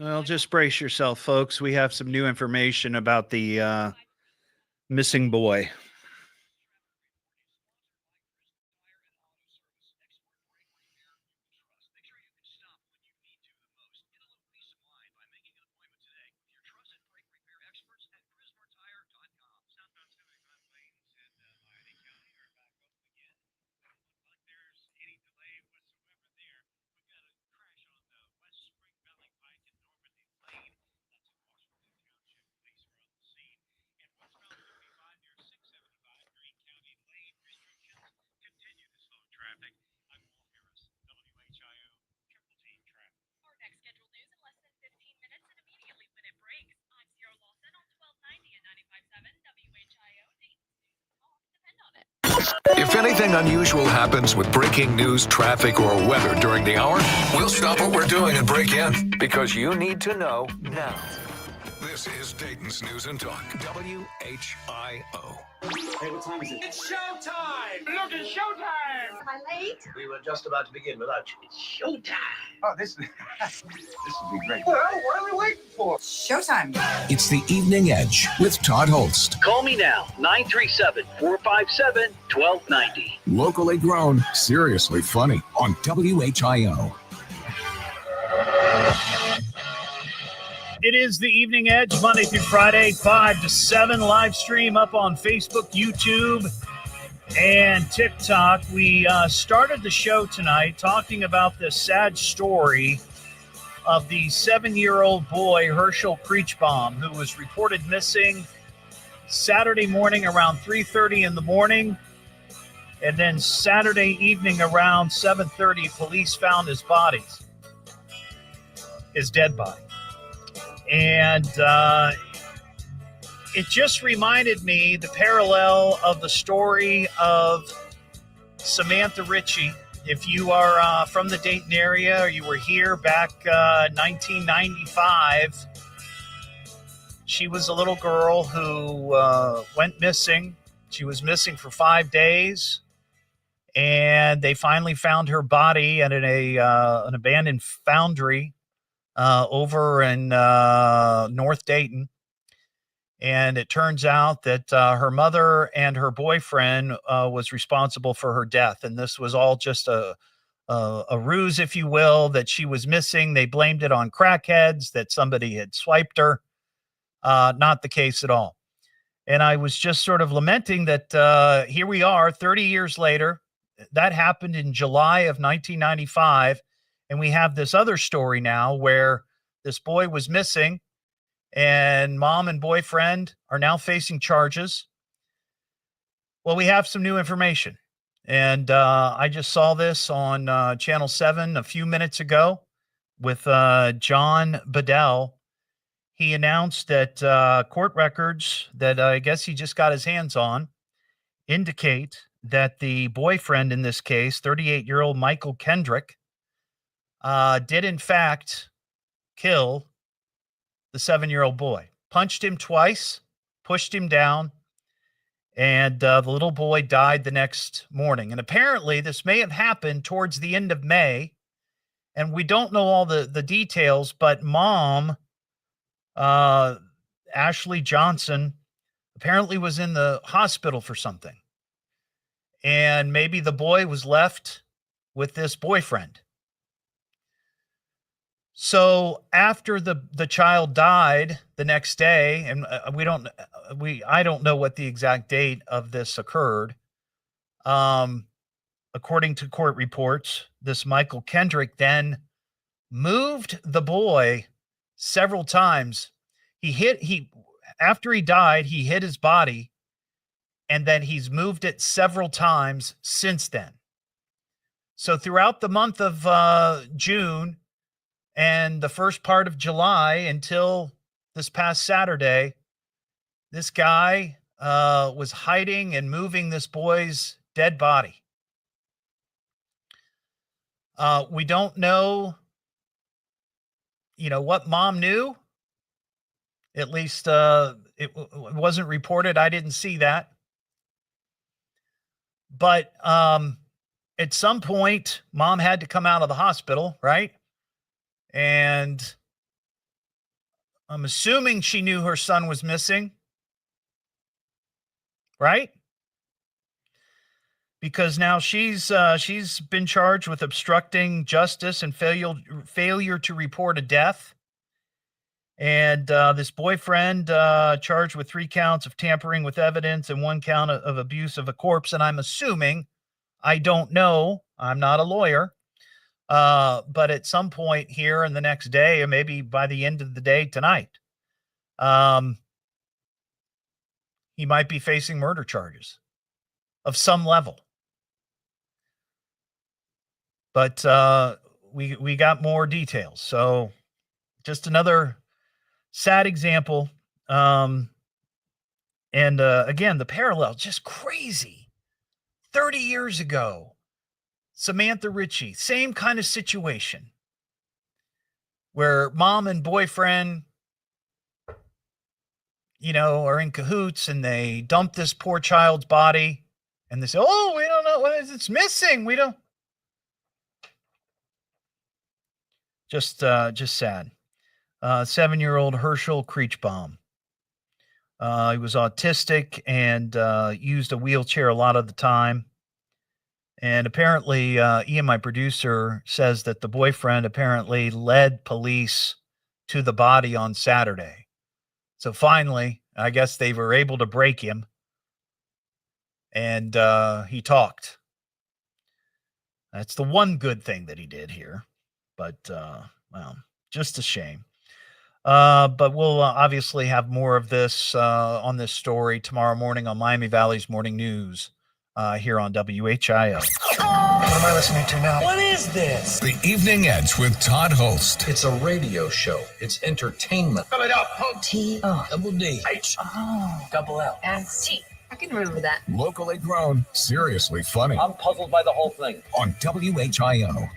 Well, just brace yourself, folks. We have some new information about the missing boy. If anything unusual happens with breaking news, traffic, or weather during the hour, we'll stop what we're doing and break in because you need to know now. This is Dayton's News and Talk, WHIO. Hey, what time is it? It's showtime! Look, it's showtime! Am I late? We were just about to begin without you. It's showtime! Oh, this will be great. Well, what are we waiting for? Showtime. It's the Evening Edge with Todd Hollst. Call me now, 937-457-1290. Locally grown, seriously funny on WHIO. It is the Evening Edge, Monday through Friday, 5 to 7, live stream up on Facebook, YouTube, and TikTok. We started the show tonight talking about the sad story of the 7-year-old boy, Herschel Preachbaum, who was reported missing Saturday morning around 3:30 in the morning. And then Saturday evening around 7:30, police found his dead body. And it just reminded me the parallel of the story of Samantha Ritchie. If you are from the Dayton area or you were here back 1995, she was a little girl who went missing. She was missing for 5 days, and they finally found her body at an abandoned foundry over in North Dayton. And it turns out that her mother and her boyfriend was responsible for her death. And this was all just a ruse, if you will, that she was missing. They blamed it on crackheads, that somebody had swiped her. Not the case at all. And I was just sort of lamenting that here we are 30 years later. That happened in July of 1995. And we have this other story now where this boy was missing and mom and boyfriend are now facing charges. Well, we have some new information. And I just saw this on Channel 7 a few minutes ago with John Bedell. He announced that court records that I guess he just got his hands on indicate that the boyfriend in this case, 38-year-old Michael Kendrick, did in fact kill the 7-year-old boy. Punched him twice, pushed him down, and the little boy died the next morning. And apparently this may have happened towards the end of May, and we don't know all the details, but mom, Ashley Johnson, apparently was in the hospital for something. And maybe the boy was left with this boyfriend. So after the child died the next day, and I don't know what the exact date of this occurred. According to court reports, this Michael Kendrick then moved the boy several times. After he died, he hid his body, and then he's moved it several times since then. So throughout the month of June and the first part of July until this past Saturday, this guy was hiding and moving this boy's dead body. We don't know, what mom knew. At least it wasn't reported. I didn't see that. But at some point, mom had to come out of the hospital, right? And I'm assuming she knew her son was missing, right? Because now she's been charged with obstructing justice and failure to report a death. And this boyfriend charged with 3 counts of tampering with evidence and 1 count of abuse of a corpse. And I'm assuming, I don't know, I'm not a lawyer, but at some point here in the next day, or maybe by the end of the day tonight, he might be facing murder charges of some level. But we got more details. So just another sad example. And again, the parallel, just crazy. 30 years ago, Samantha Ritchie, same kind of situation where mom and boyfriend, are in cahoots and they dump this poor child's body and they say, oh, we don't know what is it's missing. We don't. Just sad. 7-year-old Herschel Creechbaum. He was autistic and used a wheelchair a lot of the time. And apparently, Ian, my producer, says that the boyfriend apparently led police to the body on Saturday. So finally, I guess they were able to break him. And he talked. That's the one good thing that he did here. But, well, just a shame. But we'll obviously have more of this on this story tomorrow morning on Miami Valley's Morning News here on WHIO. What am I listening to now? What is this? The Evening Edge with Todd Hollst. It's a radio show. It's entertainment. Spell it out. Double D. H. Double L. S-T. I can remember that. Locally grown. Seriously funny. I'm puzzled by the whole thing. On WHIO.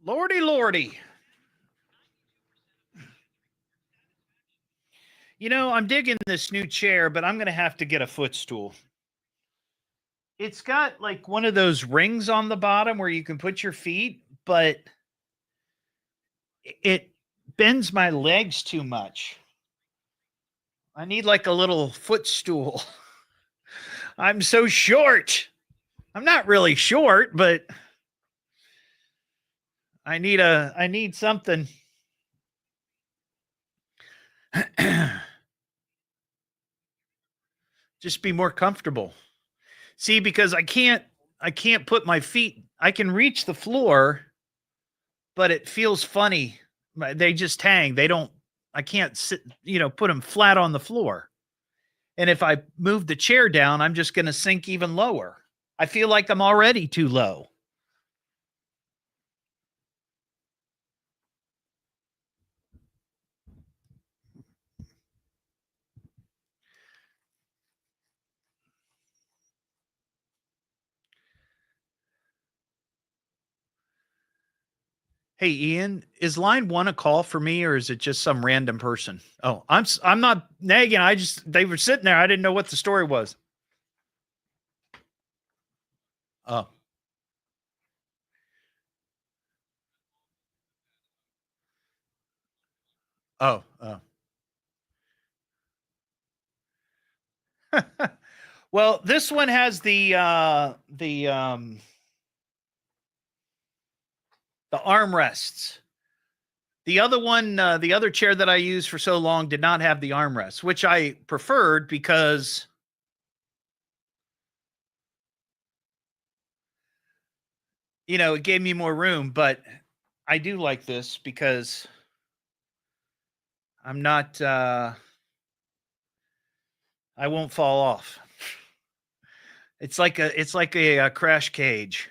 Lordy, lordy. I'm digging this new chair, but I'm going to have to get a footstool. It's got like one of those rings on the bottom where you can put your feet, but it bends my legs too much. I need like a little footstool. I'm so short. I'm not really short, but I need something. Just be more comfortable. See, because I can't put my feet, I can reach the floor, but it feels funny. They just hang. I can't sit, put them flat on the floor. And if I move the chair down, I'm just going to sink even lower. I feel like I'm already too low. Hey, Ian, is line 1 a call for me, or is it just some random person? Oh, I'm not nagging. They were sitting there. I didn't know what the story was. Oh. Oh. Well, this one has the armrests. The other one, the other chair that I used for so long did not have the armrests, which I preferred because it gave me more room. But I do like this because I'm not, I won't fall off. It's like a crash cage.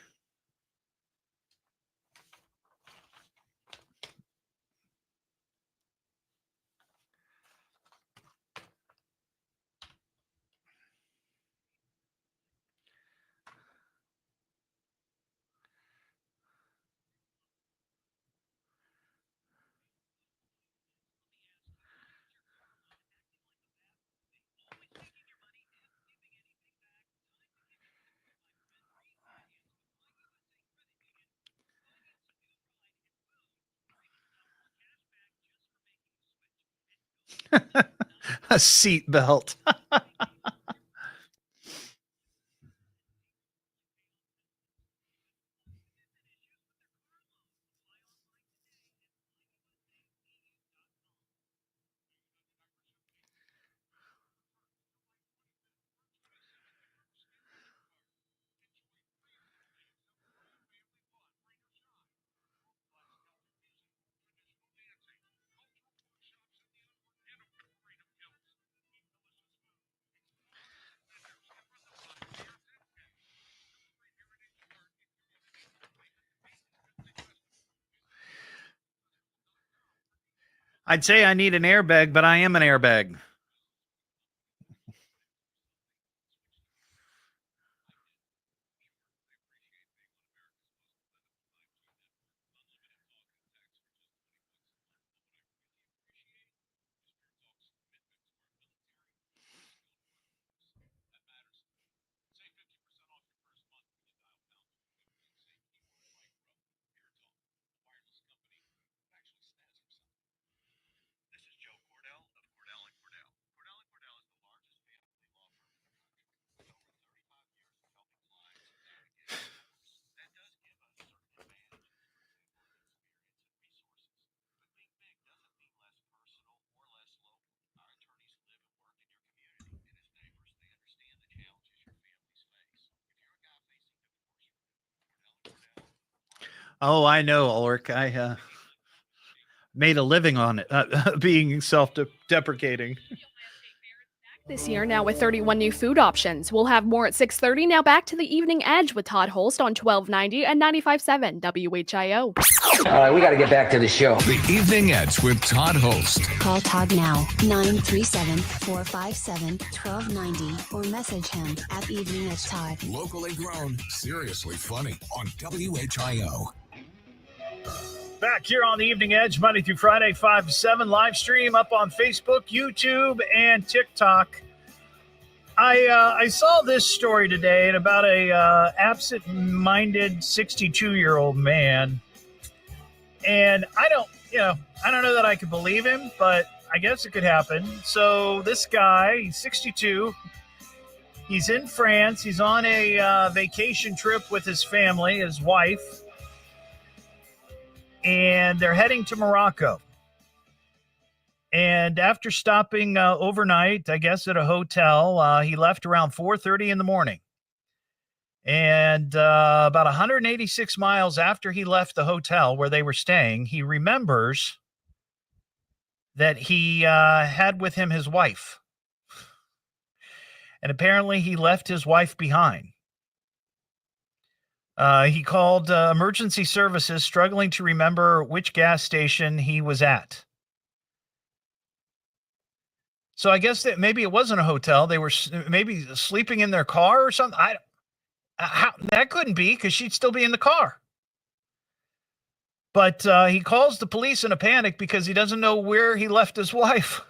A seat belt. I'd say I need an airbag, but I am an airbag. Oh, I know, Ulrich. I made a living on it, being self-deprecating. This year, now with 31 new food options. We'll have more at 6:30. Now back to the Evening Edge with Todd Hollst on 1290 and 95.7 WHIO. All right, we got to get back to the show. The Evening Edge with Todd Hollst. Call Todd now, 937-457-1290, or message him at Evening Edge Todd. Locally grown, seriously funny on WHIO. Back here on the Evening Edge, Monday through Friday, 5 to 7, live stream up on Facebook, YouTube, and TikTok. I saw this story today about a absent-minded 62-year-old man, and I don't know that I could believe him, but I guess it could happen. So this guy, he's 62. He's in France. He's on a vacation trip with his family, his wife. And they're heading to Morocco. And after stopping overnight, I guess at a hotel, he left around 4:30 in the morning. And about 186 miles after he left the hotel where they were staying, he remembers that he had with him his wife. And apparently he left his wife behind. He called emergency services, struggling to remember which gas station he was at. So I guess that maybe it wasn't a hotel. They were maybe sleeping in their car or something. That couldn't be, because she'd still be in the car. But he calls the police in a panic because he doesn't know where he left his wife.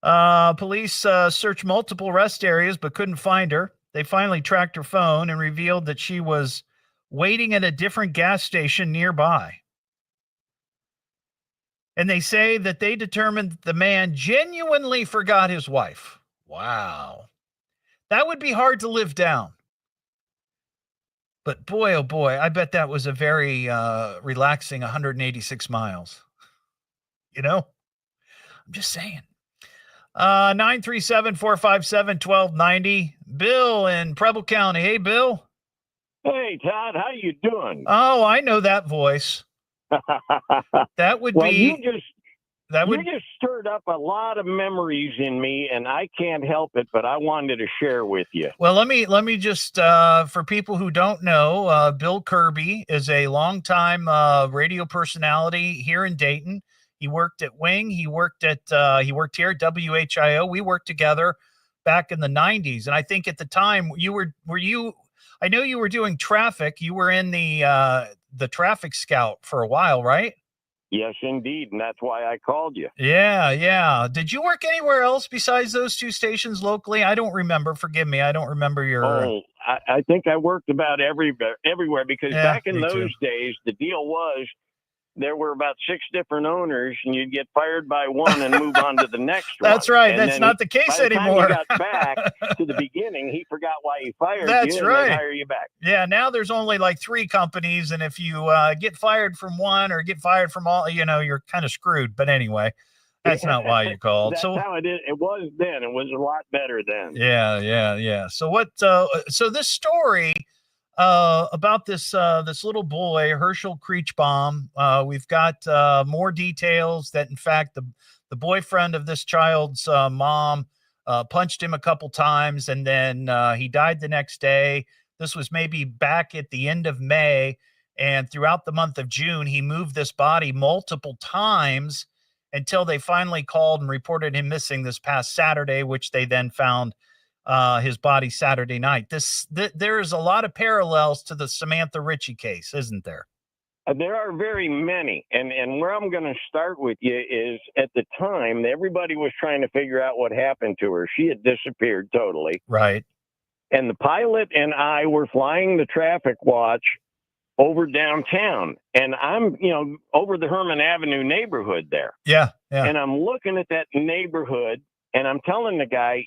Police searched multiple rest areas but couldn't find her. They finally tracked her phone and revealed that she was waiting at a different gas station nearby. And they say that they determined the man genuinely forgot his wife. Wow. That would be hard to live down. But boy, oh boy, I bet that was a very relaxing 186 miles. You know? I'm just saying. 937-457-1290. Bill in Preble County. Hey, Bill. Hey, Todd. How you doing? Oh, I know that voice. That would well, be... You just stirred up a lot of memories in me, and I can't help it, but I wanted to share with you. Well, let me just, for people who don't know, Bill Kirby is a longtime radio personality here in Dayton. He worked at Wing. He worked here at WHIO. We worked together back in the 90s. And I think at the time I know you were doing traffic. You were in the traffic scout for a while, right? Yes, indeed. And that's why I called you. Yeah. Did you work anywhere else besides those two stations locally? I don't remember. Forgive me. I don't remember your... Oh, I think I worked about everywhere because back in those days, the deal was there were about 6 different owners and you'd get fired by one and move on to the next one. That's right. And that's not the case anymore. By the time you got back to the beginning, he forgot why he fired that's you right. and hire you back. Yeah, now there's only like 3 companies, and if you get fired from one or get fired from all, you're kind of screwed. But anyway, that's not why you called. That's how it is. It was then. It was a lot better then. Yeah. So what? So this story about this little boy, Herschel Creechbaum. We've got more details that, in fact, the boyfriend of this child's mom punched him a couple times, and then he died the next day. This was maybe back at the end of May, and throughout the month of June, he moved this body multiple times until they finally called and reported him missing this past Saturday, which they then found his body Saturday night. There is a lot of parallels to the Samantha Ritchie case, isn't there? There are very many. And where I'm going to start with you is at the time, everybody was trying to figure out what happened to her. She had disappeared totally. Right. And the pilot and I were flying the traffic watch over downtown. And I'm, over the Herman Avenue neighborhood there. Yeah. And I'm looking at that neighborhood and I'm telling the guy,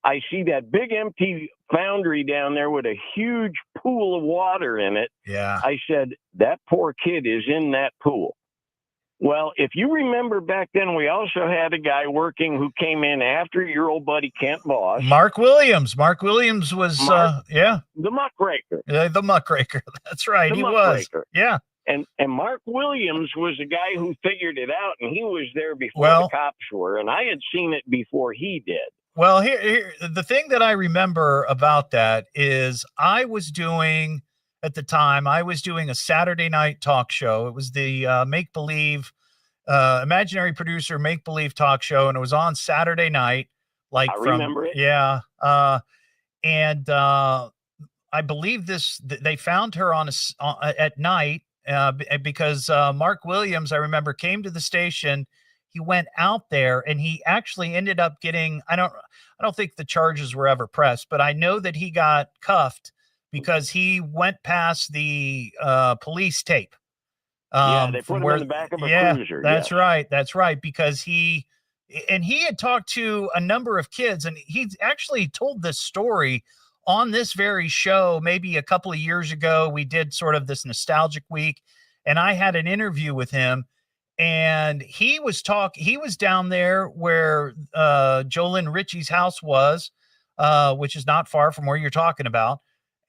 I see that big empty foundry down there with a huge pool of water in it. Yeah. I said, that poor kid is in that pool. Well, if you remember back then, we also had a guy working who came in after your old buddy Kent Voss. Mark Williams. Mark Williams was, the muckraker. The muckraker. That's right. He was. Yeah. And Mark Williams was the guy who figured it out, and he was there before the cops were, and I had seen it before he did. Well, here, the thing that I remember about that is I was doing a Saturday night talk show. It was the Make-Believe, Imaginary Producer Make-Believe talk show, and it was on Saturday night. I remember it. Yeah. And I believe they found her at night because Mark Williams, I remember, came to the station. He went out there and he actually ended up getting, I don't think the charges were ever pressed, but I know that he got cuffed because he went past the police tape. They put him in the back of a cruiser. That's right. That's right. Because he had talked to a number of kids, and he actually told this story on this very show, maybe a couple of years ago. We did sort of this nostalgic week, and I had an interview with him. And he was down there where Jolynn Ritchie's house was, which is not far from where you're talking about,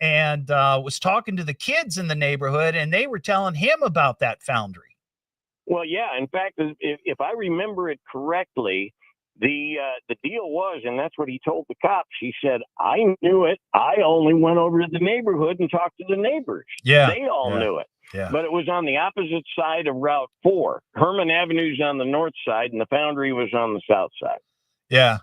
and was talking to the kids in the neighborhood, and they were telling him about that foundry. Well, yeah. In fact, if I remember it correctly, the deal was, and that's what he told the cops. He said, "I knew it. I only went over to the neighborhood and talked to the neighbors. Yeah, they all knew it." Yeah. But it was on the opposite side of Route 4. Herman Avenue's on the north side, and the foundry was on the south side. Yeah.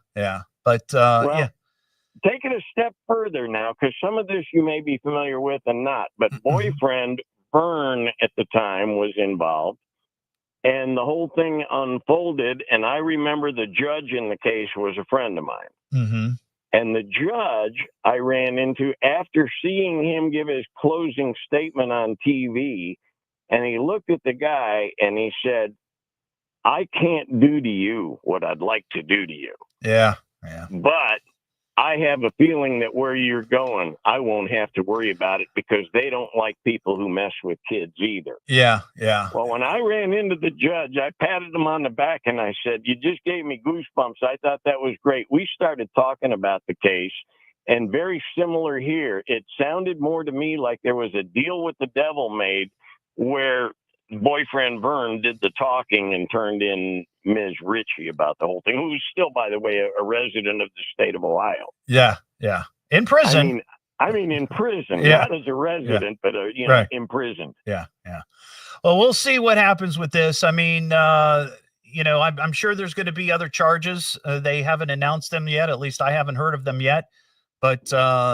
But, take it a step further now, because some of this you may be familiar with and not. But boyfriend Vern at the time was involved. And the whole thing unfolded. And I remember the judge in the case was a friend of mine. Mm-hmm. And the judge I ran into after seeing him give his closing statement on TV, and he looked at the guy and he said, I can't do to you what I'd like to do to you. Yeah. But I have a feeling that where you're going, I won't have to worry about it because they don't like people who mess with kids either. Yeah. Well, when I ran into the judge, I patted him on the back and I said, you just gave me goosebumps. I thought that was great. We started talking about the case, and very similar here. It sounded more to me like there was a deal with the devil made where boyfriend Vern did the talking and turned in Ms. Ritchie about the whole thing, who's still, by the way, a resident of the state of Ohio. Yeah. In prison. I mean, in prison, Yeah. not as a resident, but Right. imprisoned. Yeah. Well, we'll see what happens with this. I mean, I'm sure there's going to be other charges. They haven't announced them yet. At least I haven't heard of them yet. But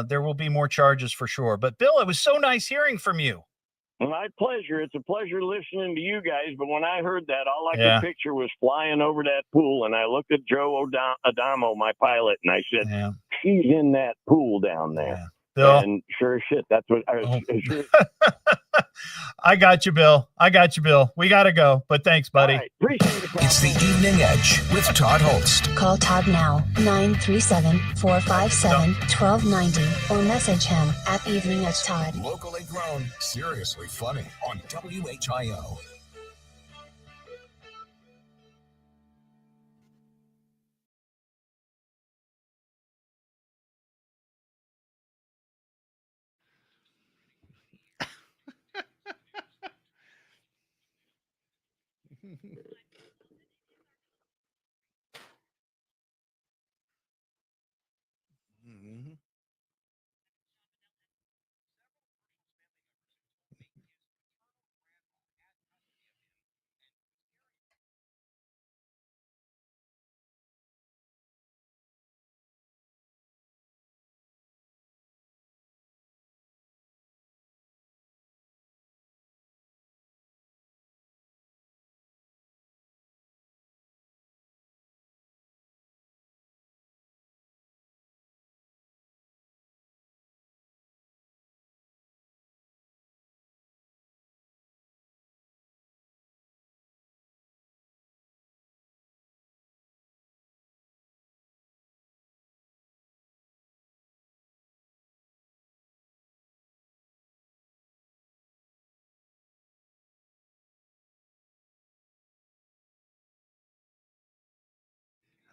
there will be more charges for sure. But Bill, it was so nice hearing from you. My pleasure. It's a pleasure listening to you guys. But when I heard that, all I could picture was flying over that pool. And I looked at Joe Adamo, my pilot, and I said, she's in that pool down there. Yeah. Bill? And sure as shit, that's what I was. I got you, Bill. We got to go. But thanks, buddy. Right. Appreciate it. It's the Evening Edge with Todd Hollst. Call Todd now, 937-457-1290, or message him at Evening Edge Todd. Locally grown, seriously funny on WHIO.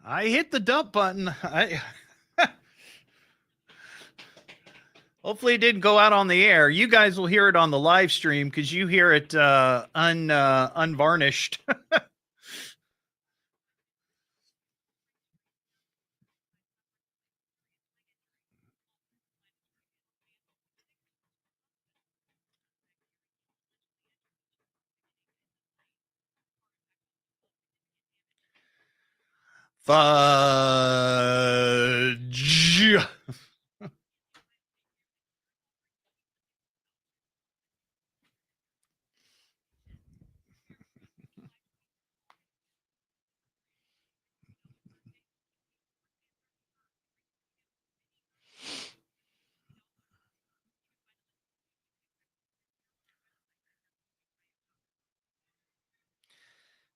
I hit the dump button. Hopefully it didn't go out on the air. You guys will hear it on the live stream because you hear it unvarnished. Fudge.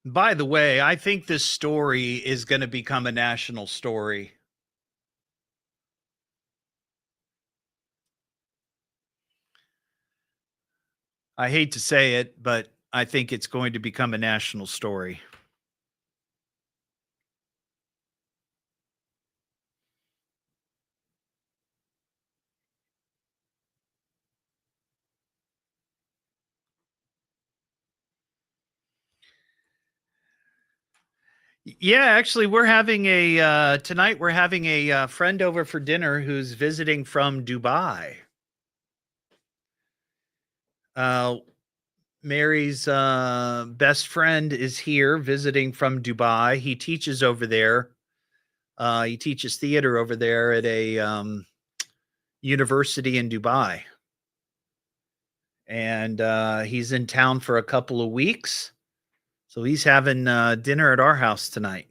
By the way, I think this story is going to become a national story. I hate to say it, but I think it's going to become a national story. Yeah, actually, we're having tonight we're having a friend over for dinner who's visiting from Dubai. Mary's best friend is here visiting from Dubai. He teaches over there. He teaches theater over there at a university in Dubai. and he's in town for a couple of weeks. So he's having dinner at our house tonight.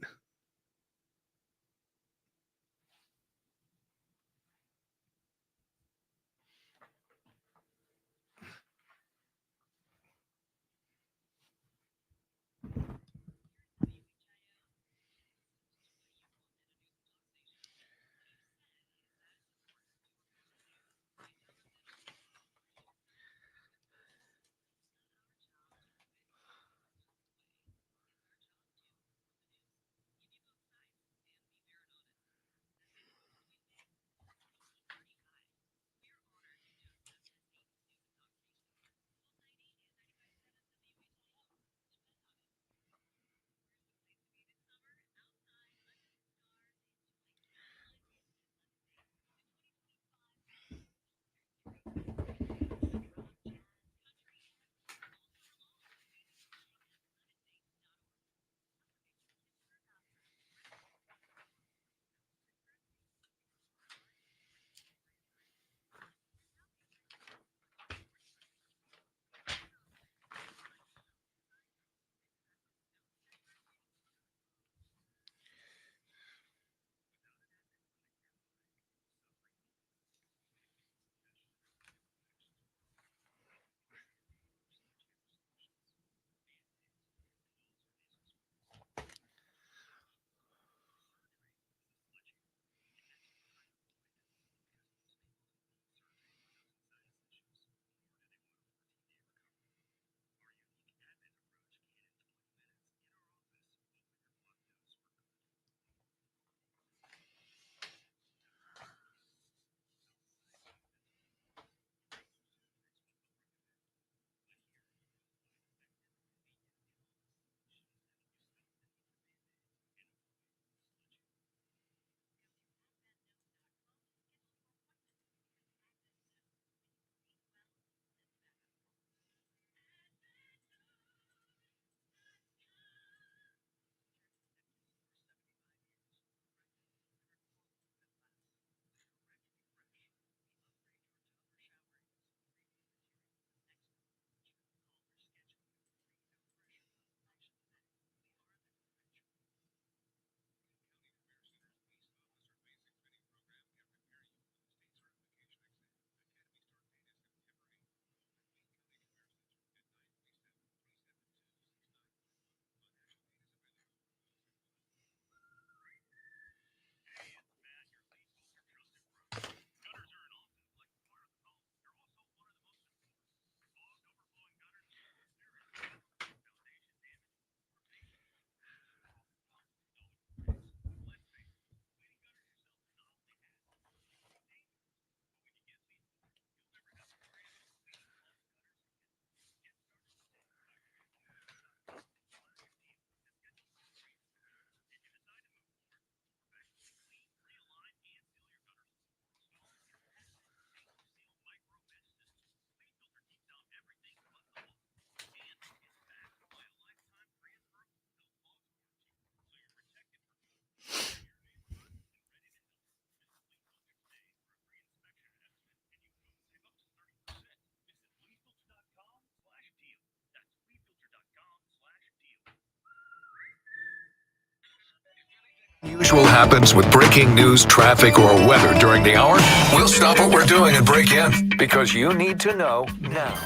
Usual happens with breaking news, traffic, or weather during the hour, we'll stop what we're doing and break in because you need to know now.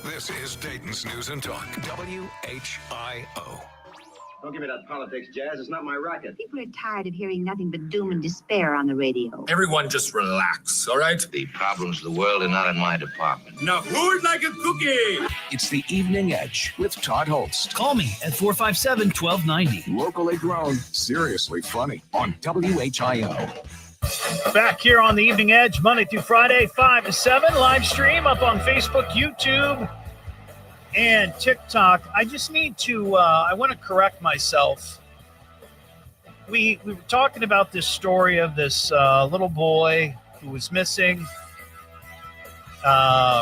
This is Dayton's News and Talk, WHIO. Don't give me that politics, Jazz. It's not my racket. People are tired of hearing nothing but doom and despair on the radio. Everyone just relax, all right? The problems of the world are not in my department. Now, who'd like a cookie? It's the Evening Edge with Todd Hollst. Call me at 457-1290. Locally grown, seriously funny on WHIO. Back here on the Evening Edge, Monday through Friday, 5 to 7, live stream up on Facebook, YouTube, and TikTok. I just need to, I want to correct myself. We were talking about this story of this little boy who was missing,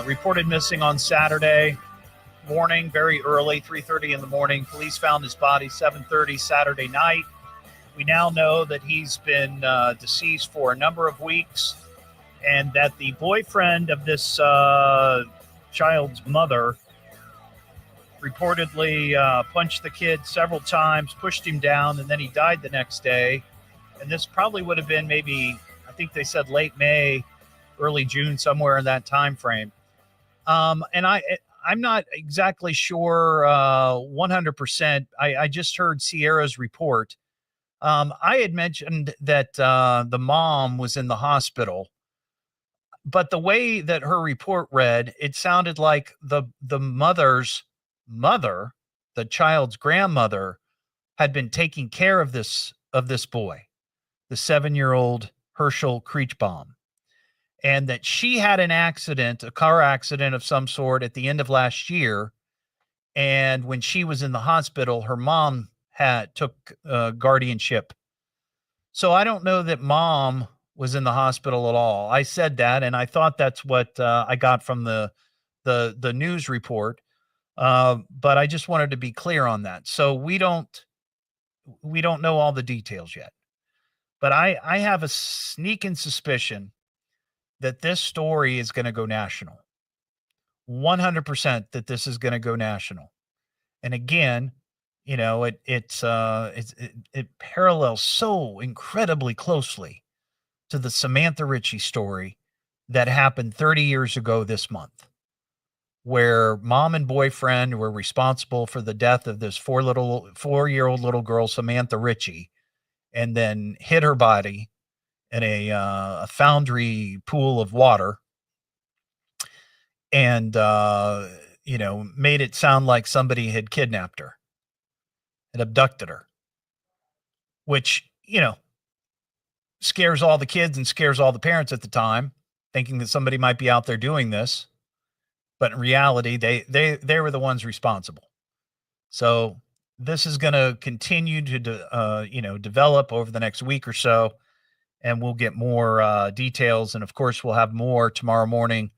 reported missing on Saturday morning, very early, 3:30 in the morning. Police found his body 7:30 Saturday night. We now know that he's been deceased for a number of weeks and that the boyfriend of this child's mother reportedly punched the kid several times, pushed him down, and then he died the next day. And this probably would have been maybe, I think they said late May, early June, somewhere in that time frame. And I'm not exactly sure 100%. I just heard Sierra's report. I had mentioned that the mom was in the hospital, but the way that her report read, it sounded like the mother's mother, the child's grandmother, had been taking care of this boy, the 7-year-old Herschel Kreechbaum, and that she had an accident, a car accident of some sort at the end of last year. And when she was in the hospital, her mom took guardianship. So I don't know that mom was in the hospital at all. I said that, and I thought that's what I got from the news report. But I just wanted to be clear on that. So we don't know all the details yet. But I have a sneaking suspicion that this story is going to go national. 100% that this is going to go national. And again, you know, it parallels so incredibly closely to the Samantha Ritchie story that happened 30 years ago this month, where mom and boyfriend were responsible for the death of this 4-year-old little girl, Samantha Ritchie, and then hid her body in a foundry pool of water, and made it sound like somebody had kidnapped her and abducted her, which, scares all the kids and scares all the parents at the time, thinking that somebody might be out there doing this. But in reality, they were the ones responsible. So this is going to continue to develop over the next week or so, and we'll get more details. And of course, we'll have more tomorrow morning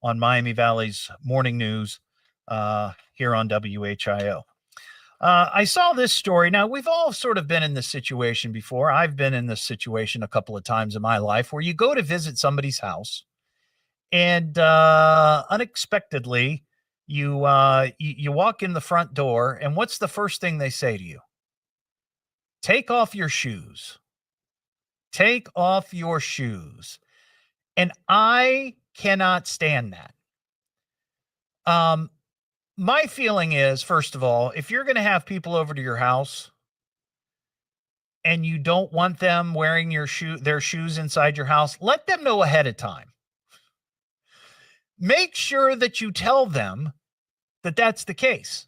on Miami Valley's Morning News here on WHIO. I saw this story. Now, we've all sort of been in this situation before. I've been in this situation a couple of times in my life where you go to visit somebody's house, and unexpectedly, you walk in the front door, and what's the first thing they say to you? Take off your shoes. Take off your shoes. And I cannot stand that. My feeling is, first of all, if you're going to have people over to your house and you don't want them wearing their shoes inside your house, let them know ahead of time. Make sure that you tell them that that's the case.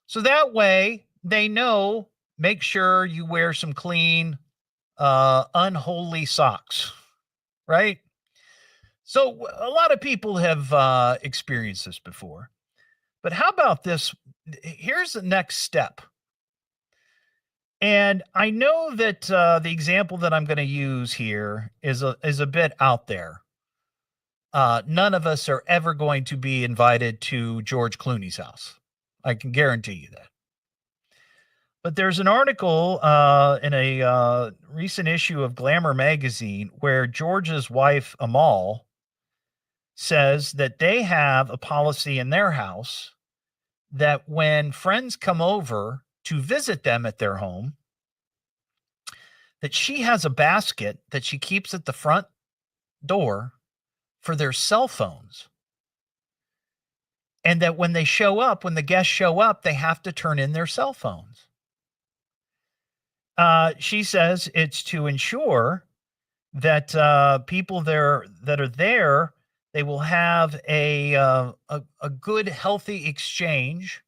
So that way they know, make sure you wear some clean, unholy socks, right? So a lot of people have experienced this before. But how about this? Here's the next step. And I know that the example that I'm going to use here is a bit out there. None of us are ever going to be invited to George Clooney's house. I can guarantee you that. But there's an article in a recent issue of Glamour magazine where George's wife, Amal, says that they have a policy in their house that when friends come over to visit them at their home, that she has a basket that she keeps at the front door for their cell phones. And that when they show up, when the guests show up, they have to turn in their cell phones. She says it's to ensure that people there that are there, they will have a good, healthy exchange,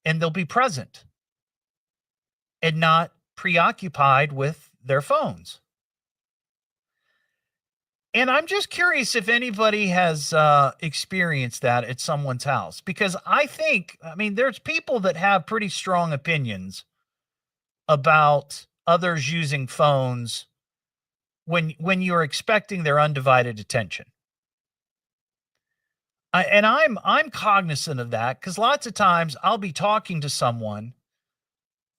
and they'll be present and not preoccupied with their phones. And I'm just curious if anybody has experienced that at someone's house, because I mean, there's people that have pretty strong opinions about others using phones when you're expecting their undivided attention. I'm cognizant of that, because lots of times I'll be talking to someone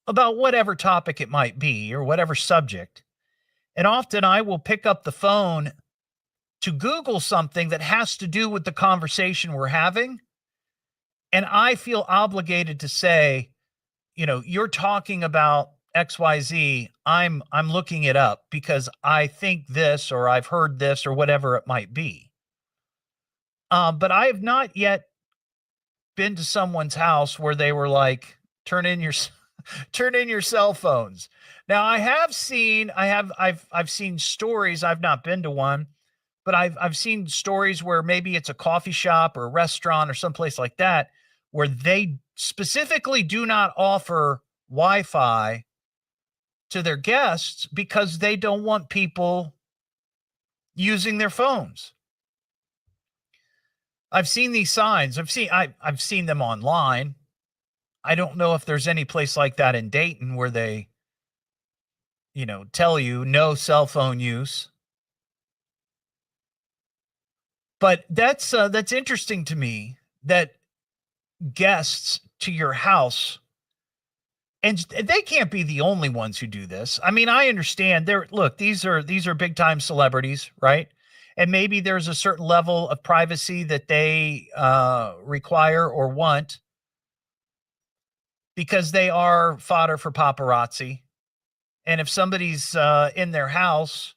about whatever topic it might be or whatever subject, and often I will pick up the phone to Google something that has to do with the conversation we're having. And I feel obligated to say, you're talking about XYZ. I'm looking it up because I think this, or I've heard this, or whatever it might be. But I have not yet been to someone's house where they were like, turn in your cell phones. Now I've seen stories. I've not been to one, but I've seen stories where maybe it's a coffee shop or a restaurant or someplace like that, where they specifically do not offer Wi-Fi to their guests because they don't want people using their phones. I've seen these signs. I've seen them online. I don't know if there's any place like that in Dayton where they, tell you no cell phone use. But that's interesting to me that guests to your house, and they can't be the only ones who do this. I mean, I understand these are big time celebrities, right? And maybe there's a certain level of privacy that they require or want because they are fodder for paparazzi. And if somebody's in their house,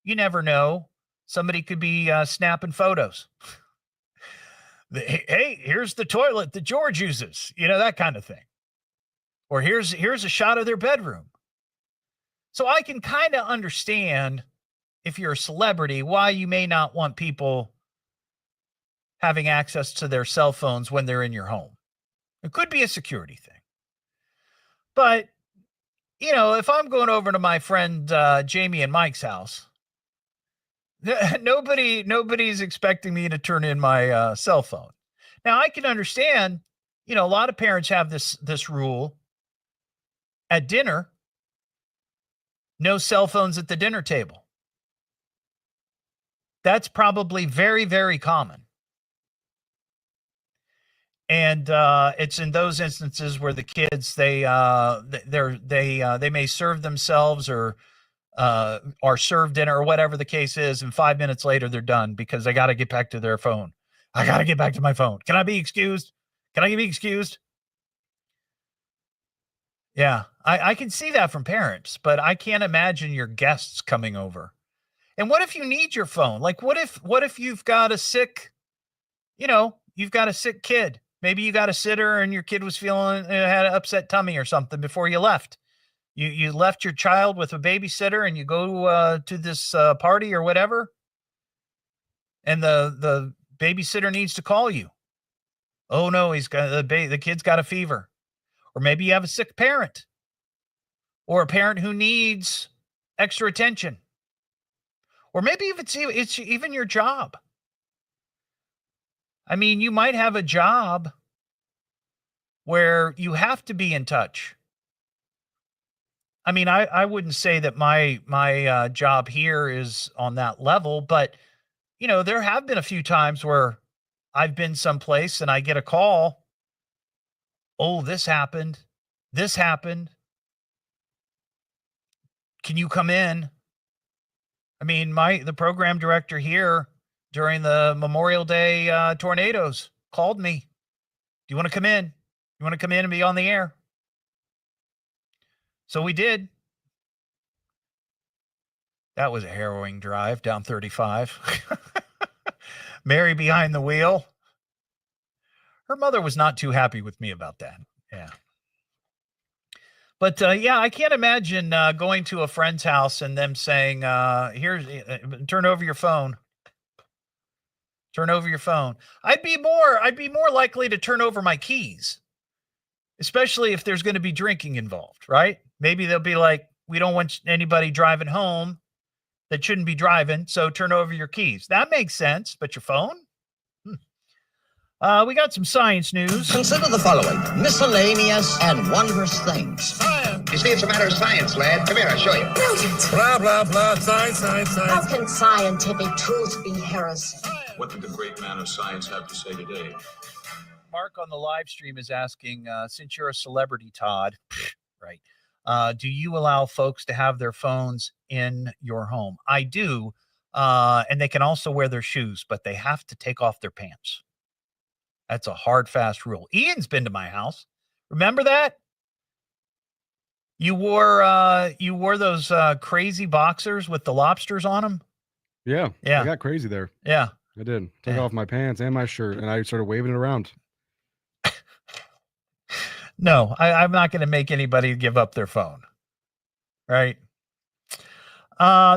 you never know. Somebody could be snapping photos. Hey, here's the toilet that George uses, that kind of thing. Or here's a shot of their bedroom. So I can kind of understand, if you're a celebrity, why you may not want people having access to their cell phones when they're in your home. It could be a security thing. But, if I'm going over to my friend Jamie and Mike's house, nobody's expecting me to turn in my cell phone. Now, I can understand, a lot of parents have this rule at dinner: no cell phones at the dinner table. That's probably very, very common. And it's in those instances where the kids they may serve themselves or serve dinner or whatever the case is, and 5 minutes later they're done because they got to get back to their phone. I got to get back to my phone. Can I be excused? Can I be excused? Yeah, I can see that from parents, but I can't imagine your guests coming over. And what if you need your phone? Like, what if you've got a sick, you've got a sick kid? Maybe you got a sitter and your kid was had an upset tummy or something before you left. You left your child with a babysitter and you go to this party or whatever, and the babysitter needs to call you. Oh no, the kid's got a fever. Or maybe you have a sick parent, or a parent who needs extra attention. Or maybe if it's even your job. I mean, you might have a job where you have to be in touch. I mean, I wouldn't say that my job here is on that level, but there have been a few times where I've been someplace and I get a call. Oh, this happened. This happened. Can you come in? I mean, the program director here during the Memorial Day tornadoes called me. Do you want to come in? You want to come in and be on the air? So we did. That was a harrowing drive down 35. Mary behind the wheel. Her mother was not too happy with me about that. Yeah. But I can't imagine going to a friend's house and them saying, turn over your phone. Turn over your phone. I'd be more likely to turn over my keys, especially if there's going to be drinking involved, right? Maybe they'll be like, we don't want anybody driving home that shouldn't be driving, so turn over your keys. That makes sense, but your phone? We got some science news. Consider the following: miscellaneous and wondrous things. Science. You see, it's a matter of science, lad. Come here, I'll show you. Brilliant. Blah, blah, blah. Science, science, science. How can scientific truth be heresy? What did the great man of science have to say today? Mark on the live stream is asking, since you're a celebrity, Todd, right? Do you allow folks to have their phones in your home? I do. And they can also wear their shoes, but they have to take off their pants. That's a hard, fast rule. Ian's been to my house. Remember that? You wore those crazy boxers with the lobsters on them? Yeah. Yeah. I got crazy there. Yeah. I did. Took off my pants and my shirt, and I started waving it around. No, I'm not going to make anybody give up their phone. Right?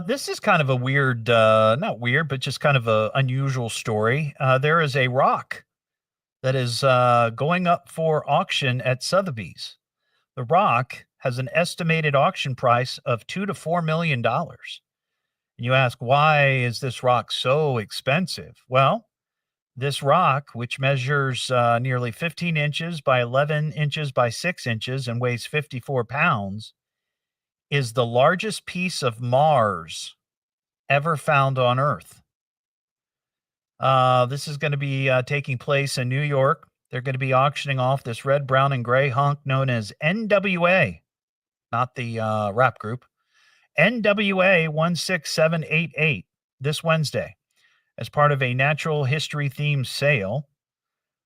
This is kind of a weird, not weird, but just kind of a unusual story. There is a rock that is going up for auction at Sotheby's. The rock has an estimated auction price of $2 to $4 million. And you ask, why is this rock so expensive? Well, this rock, which measures nearly 15 inches by 11 inches by 6 inches and weighs 54 pounds, is the largest piece of Mars ever found on Earth. This is going to be taking place in New York. They're going to be auctioning off this red, brown, and gray hunk known as NWA, not the rap group, NWA 16788 this Wednesday as part of a natural history themed sale.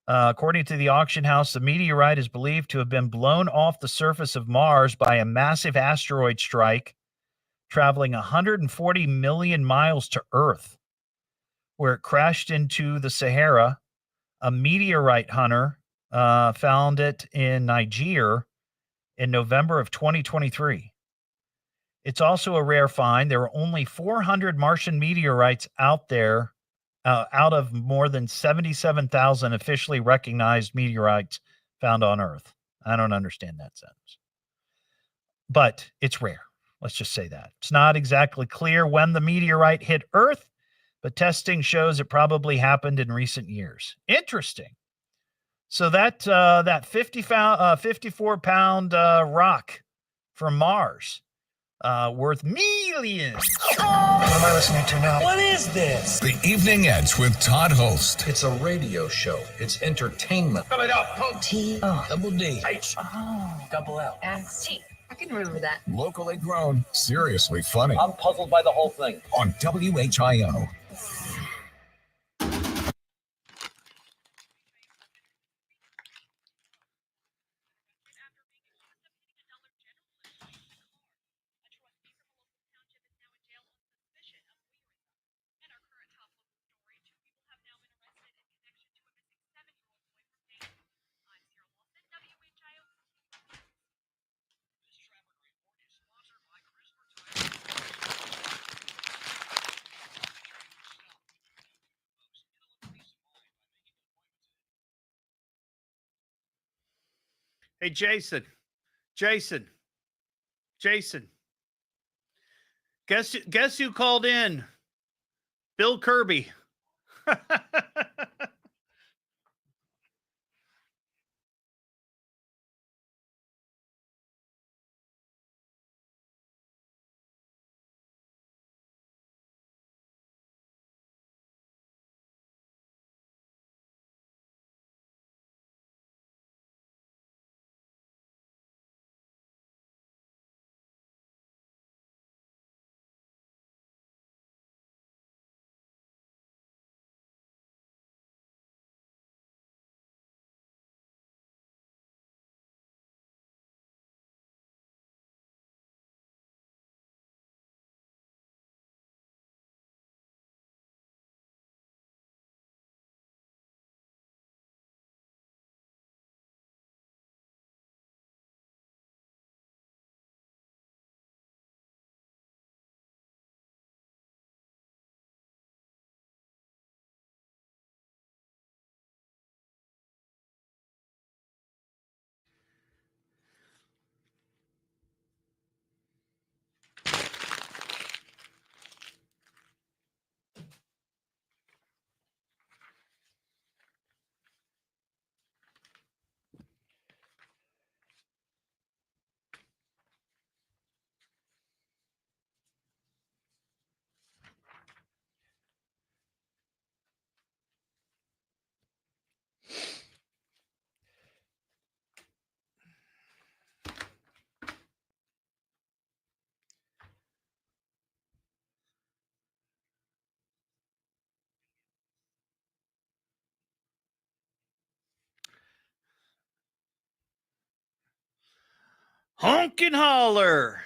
According to the auction house, the meteorite is believed to have been blown off the surface of Mars by a massive asteroid strike traveling 140 million miles to Earth, where it crashed into the Sahara. A meteorite hunter found it in Niger in November of 2023. It's also a rare find. There are only 400 Martian meteorites out there out of more than 77,000 officially recognized meteorites found on Earth. I don't understand that sentence. But it's rare. Let's just say that. It's not exactly clear when the meteorite hit Earth, but testing shows it probably happened in recent years. Interesting. So that 54-pound rock from Mars, worth millions. What am I listening to now? What is this? The Evening Edge with Todd Hollst. It's a radio show. It's entertainment. Spell it out. T-double-D. H-double-L. S-T. I can remember that. Locally grown, seriously funny. I'm puzzled by the whole thing. On WHIO. Hey, Jason. Guess who called in? Bill Kirby. Honk and holler.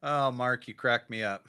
Oh, Mark, you cracked me up.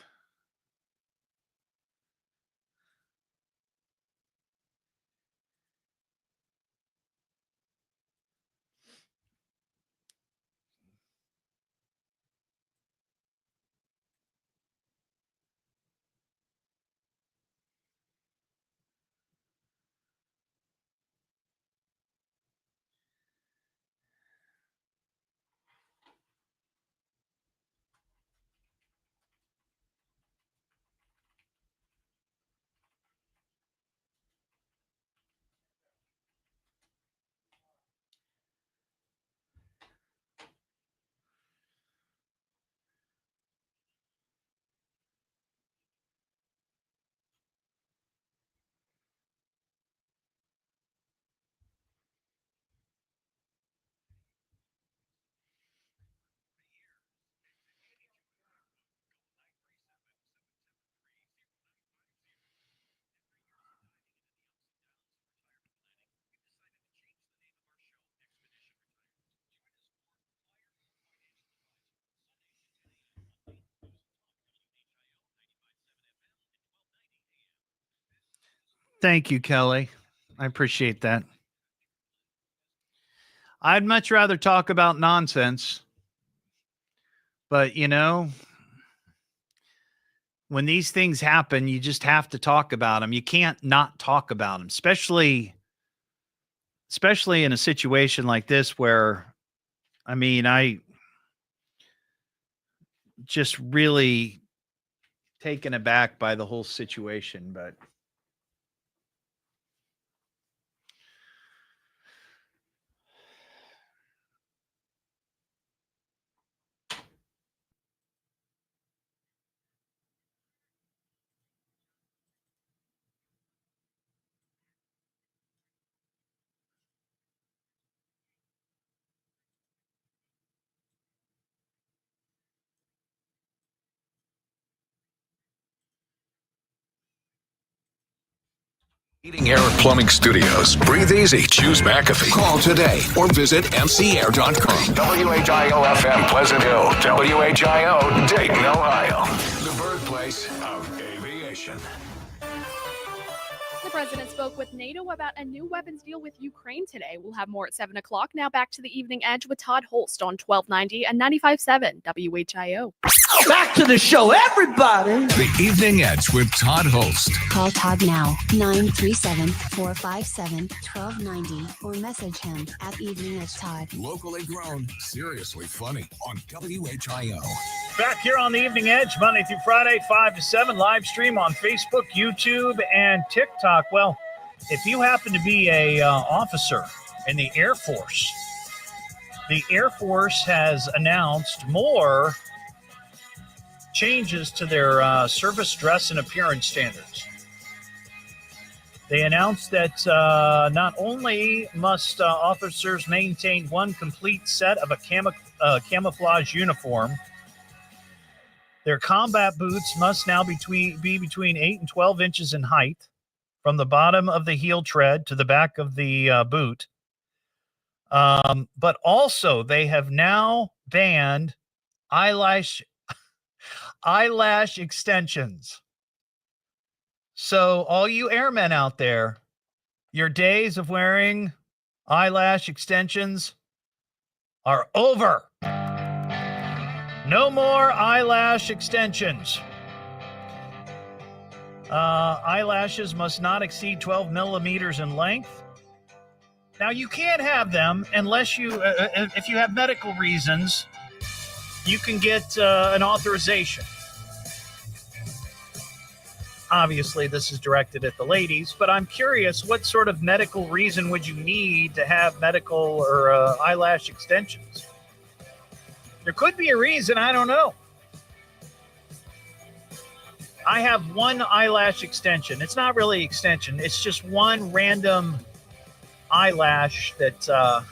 Thank you, Kelly. I appreciate that. I'd much rather talk about nonsense. But, you know, when these things happen, you just have to talk about them. You can't not talk about them, especially in a situation like this where, I mean, I just really taken aback by the whole situation, but Heating, Air, and Plumbing Studios. Breathe easy. Choose McAfee. Call today or visit mcair.com. WHIO FM Pleasant Hill. WHIO Dayton, Ohio. The birthplace of aviation. The president spoke with NATO about a new weapons deal with Ukraine today. We'll have more at 7 o'clock. Now back to the Evening Edge with Todd Hollst on 1290 and 95.7 WHIO. Back to the show, everybody. The Evening Edge with Todd Hollst. Call Todd now, 937-457-1290, or message him at Evening Edge Todd. Locally grown, seriously funny on WHIO. back here on the Evening Edge, Monday through Friday, 5 to 7, live stream on Facebook, YouTube, and TikTok. Well, if you happen to be a officer in the Air Force has announced more changes to their service dress and appearance standards. They announced that not only must officers maintain one complete set of a camouflage uniform, their combat boots must now be between 8 and 12 inches in height from the bottom of the heel tread to the back of the boot. But also, they have now banned eyelash extensions. So all you airmen out there, your days of wearing eyelash extensions are over. No more eyelash extensions. Eyelashes must not exceed 12 millimeters in length. Now, you can't have them unless if you have medical reasons you can get an authorization. Obviously, this is directed at the ladies, but I'm curious, what sort of medical reason would you need to have medical or eyelash extensions? There could be a reason, I don't know. I have one eyelash extension. It's not really extension. It's just one random eyelash that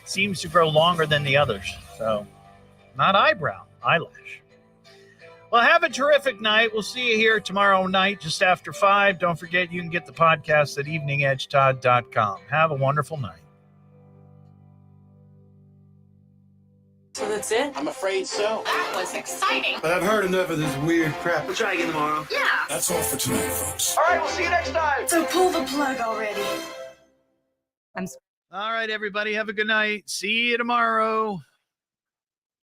seems to grow longer than the others. So, not eyebrow, eyelash. Well, have a terrific night. We'll see you here tomorrow night just after 5. Don't forget, you can get the podcast at eveningedgetodd.com. Have a wonderful night. So that's it? I'm afraid so. That was exciting. But I've heard enough of this weird crap. We'll try again tomorrow. Yeah. That's all for tonight, folks. All right, we'll see you next time. So pull the plug already. All right, everybody. Have a good night. See you tomorrow.